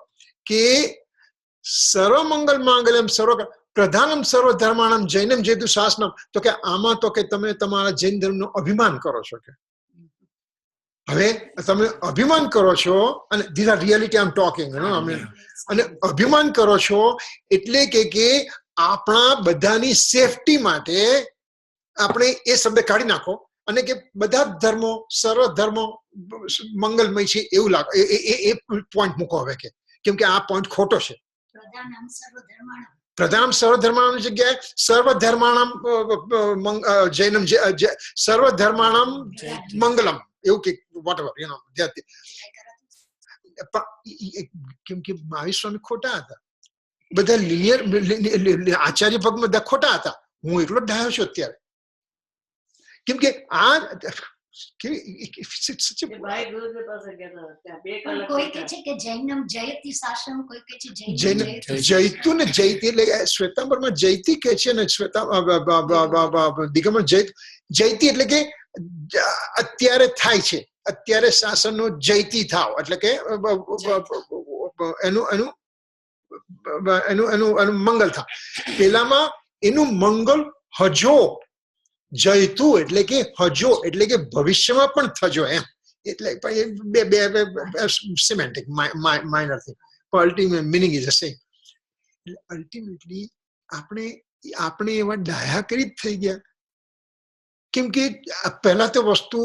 કે સર્વ મંગલ માંગલ્યમ સર્વ પ્રધાનમ સર્વ ધર્માણમ જૈનમ જેતુ શાસનમ. તો કે આમાં તો કે તમે તમારા જૈન ધર્મનું અભિમાન કરો છો. કે હવે તમે અભિમાન કરો છો, અને this are reality I am talking, અને અભિમાન કરો છો એટલે કે આપણા બધાની સેફટી માટે આપણે એ શબ્દ કાઢી નાખો અને કે બધા ધર્મો સર્વ ધર્મો મંગલમય છે એવું લાગે એ પોઈન્ટ મૂકો હવે કે કેમ કે આ પોઈન્ટ ખોટો છે. પ્રધાનમ સર્વધર્માણામ જગ્યાએ સર્વધર્માણામ જૈનમ સર્વધર્માણામ મંગલમ એવું કે વોટએવર કેમ કે મહાવીર સ્વામી ખોટા હતા, બધા લિનિયર આચાર્ય ભગત બધા ખોટા હતા. હું એટલો ડાયો છું અત્યારે કેમ કે આ જયતુ ને જયતી એટલે શ્વેતાંબરમાં જયતી કે છે ને દિગંબર જયતી એટલે કે અત્યારે થાય છે, અત્યારે શાસનનો જયતી થાવ એટલે કે એનું મંગલ થાવ. પેલામાં એનું મંગલ હજો, જયતું એટલે કે હજો એટલે કે ભવિષ્યમાં પણ થજો એમ. એટલે બે સિમેન્ટિક માઇનર થિંગ પણ ultimate meaning is the same. Ultimately આપણે એવા ડાયા કરી જ થઈ ગયા કેમ કે પહેલા તો વસ્તુ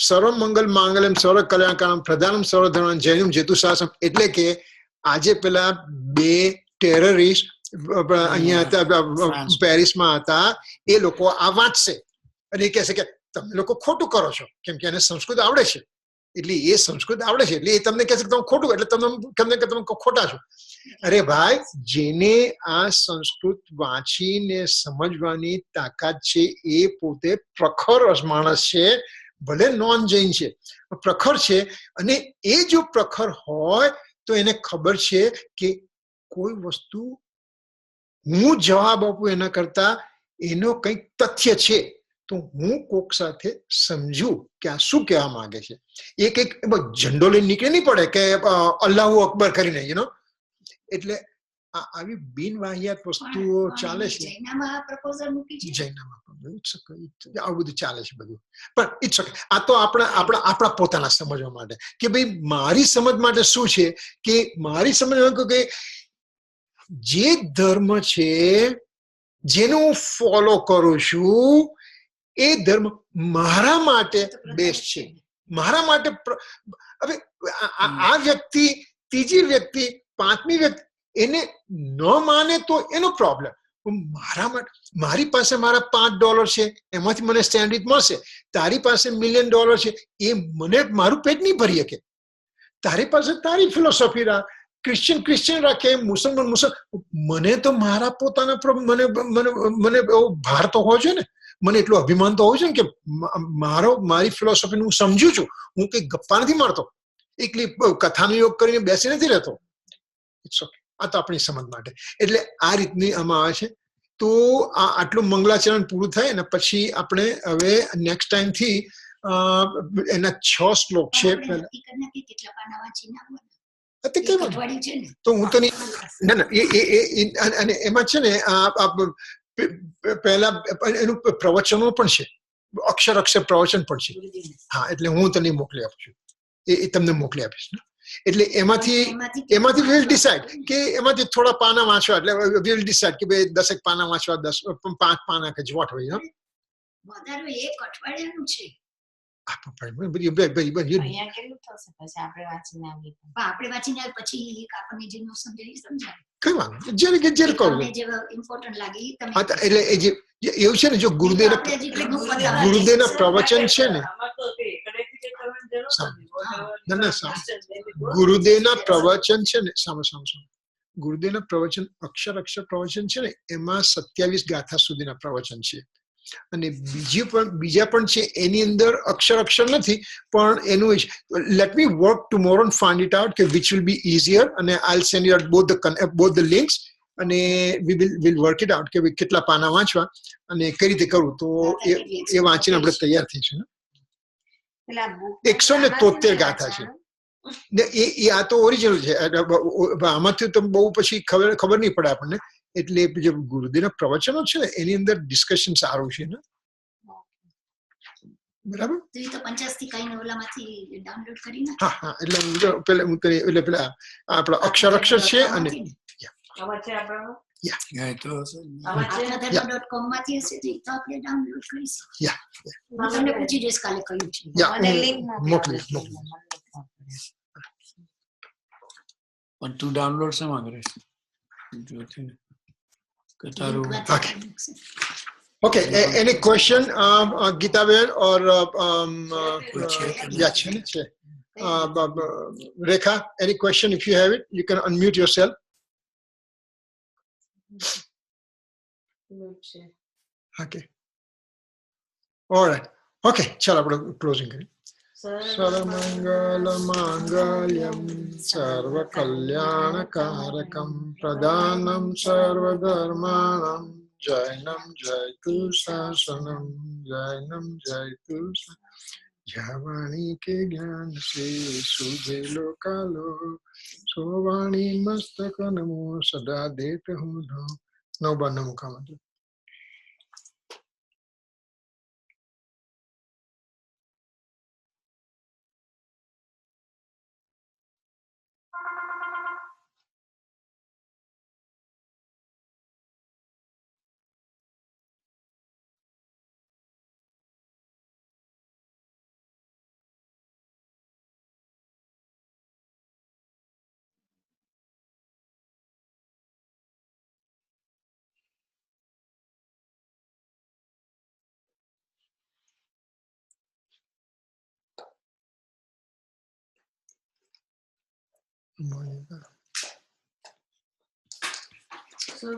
સર્વ મંગલ માંગલમ સર્વ કલ્યાણકારમ પ્રધાનમ સર્વ ધર્મ જૈનમ જેતુ શાસમ એટલે કે આજે પેલા બે ટેરરિસ્ટ અહીંયા હતા પેરિસમાં હતા, એ લોકો આ વાંચશે અને એ કહેશે કે તમે લોકો ખોટું કરો છો કેમ કે એને સંસ્કૃત આવડે છે, એટલે એ સંસ્કૃત આવડે છે એટલે એ તમને કહેશે કે તમે ખોટું એટલે તમે ખોટા છો. અરે ભાઈ, જેને આ સંસ્કૃત વાંચીને સમજવાની તાકાત છે એ પોતે પ્રખર માણસ છે, ભલે નોન જૈન છે, પ્રખર છે. અને એ જો પ્રખર હોય તો એને ખબર છે કે કોઈ વસ્તુ હું જવાબ આપું એના કરતા એનો કંઈક તથ્ય છે તો હું કોક સાથે સમજુ કે આ શું કહેવા માંગે છે. એ કંઈક ઝંડો લઈને નીકળી નહીં પડે કે અલ્લાહુ અકબર કરીને એટલે આવી બિનવાહિયાત વસ્તુઓ ચાલે છે. જૈનામાં આવું બધું ચાલે છે બધું, પણ ઇટ્સ ઓકે. આ તો આપણા પોતાના સમજવા માટે કે ભાઈ મારી સમજ માટે શું છે કે મારી સમજ કે જે ધર્મ છે જેને હું ફોલો કરું છું એ ધર્મ મારા માટે બેસ્ટ છે, મારા માટે. હવે આ વ્યક્તિ, ત્રીજી વ્યક્તિ, પાંચમી વ્યક્તિ એને ન માને તો એનો પ્રોબ્લેમ. મારા માટે મારી પાસે મારા $5 છે એમાંથી મને સેન્ડવિચ મળશે, તારી પાસે $1 million છે એ મને મારું પેટ નહીં ભરી શકે. તારી પાસે તારી ફિલોસોફી રાખ, ક્રિશ્ચિયન રાખે, મુસલમાન મને તો મારા પોતાના મને ભાર તો હોવો જોઈએ ને, મને એટલું અભિમાન તો હોવું જોઈએ ને કે મારી ફિલોસોફીને હું સમજુ છું, હું કઈ ગપ્પા નથી મારતો, એકલી કથાનો યોગ કરીને બેસી નથી રહેતો. It's okay. આ તો આપણી સમજ માટે. એટલે આ રીતની આમાં આવે છે. તો આટલું મંગલાચરણ પૂરું થાય ને પછી આપણે હવે નેક્સ્ટ ટાઈમ થી એના 6 શ્લોક છે. તો હું તો અને એમાં છે ને પહેલા એનું પ્રવચનો પણ છે, અક્ષર પ્રવચન પણ છે. હા, એટલે હું તને મોકલી આપું છું, એ તમને મોકલી આપીશ ને. એટલે એમાંથી વિલ ડિસાઇડ કે એમાંથી થોડા પાના વાંચવા, એટલે વિલ ડિસાઇડ કે ભાઈ 10 પાના વાંચવા, 5 પાના કે વોટ હોય. એક અઠવાડિયાનું છે. આપણે વાંચીને પછી આપણને જે સમજાય કઈ વાંધો જ્યારે કહું એટલે એવું છે ને, જો ગુરુદેવના પ્રવચન છે ને, ગુરુદેવના પ્રવચન છે ને, ગુરુદેવના પ્રવચન અક્ષર પ્રવચન છે ને, એમાં 27 ગાથા સુધીના પ્રવચન છે. અને બીજા પણ છે એની અંદર અક્ષર નથી, પણ એનું let me work tomorrow and find it out કે વિચ વિલ બી ઇઝીયર, અને I will send you both the links, અને વિલ વર્ક ઇટ આઉટ કે કેટલા પાના વાંચવા અને કઈ રીતે કરવું. તો એ વાંચીને આપણે તૈયાર થઈશું. 173 ગાથા છે એ. આ તો ઓરિજિનલ છે, આમાંથી તો બહુ પછી ખબર નહીં પડે આપણને. એટલે જે ગુરુદેવના પ્રવચનો છે ને એની અંદર ડિસ્કશન સારું છે ને. બરાબર. હા, એટલે પેલા આપણા અક્ષર છે અને Yeah, it was. આપણા માંથી હશે તો આપણે ડાઉનલોડ કરી શકીએ. Yeah, હું તમને પૂછી જઈશ કાલે કયું છે. Yeah, મને લિંક મોકલીશ. પણ તું ડાઉનલોડ શેમાં કરીશ? જોથી ને કે તારું Okay. Okay, any question, Geetaben or yeah, Rekha, any question? If you have it, you can unmute yourself. Okay. All right. Okay, chalo, closing. Sarvamangala-mangalyam sarva-kalyana-karakam pradhanam sarva-dharmanam jainam jaitu sasanam jainam jaitu javani ke gyan se suje lokalo sovani mastakanamo sada deta hu no banam kamadu.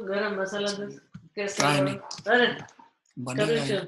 ગરમ મસાલા Try નહીં. અરે બની જાય.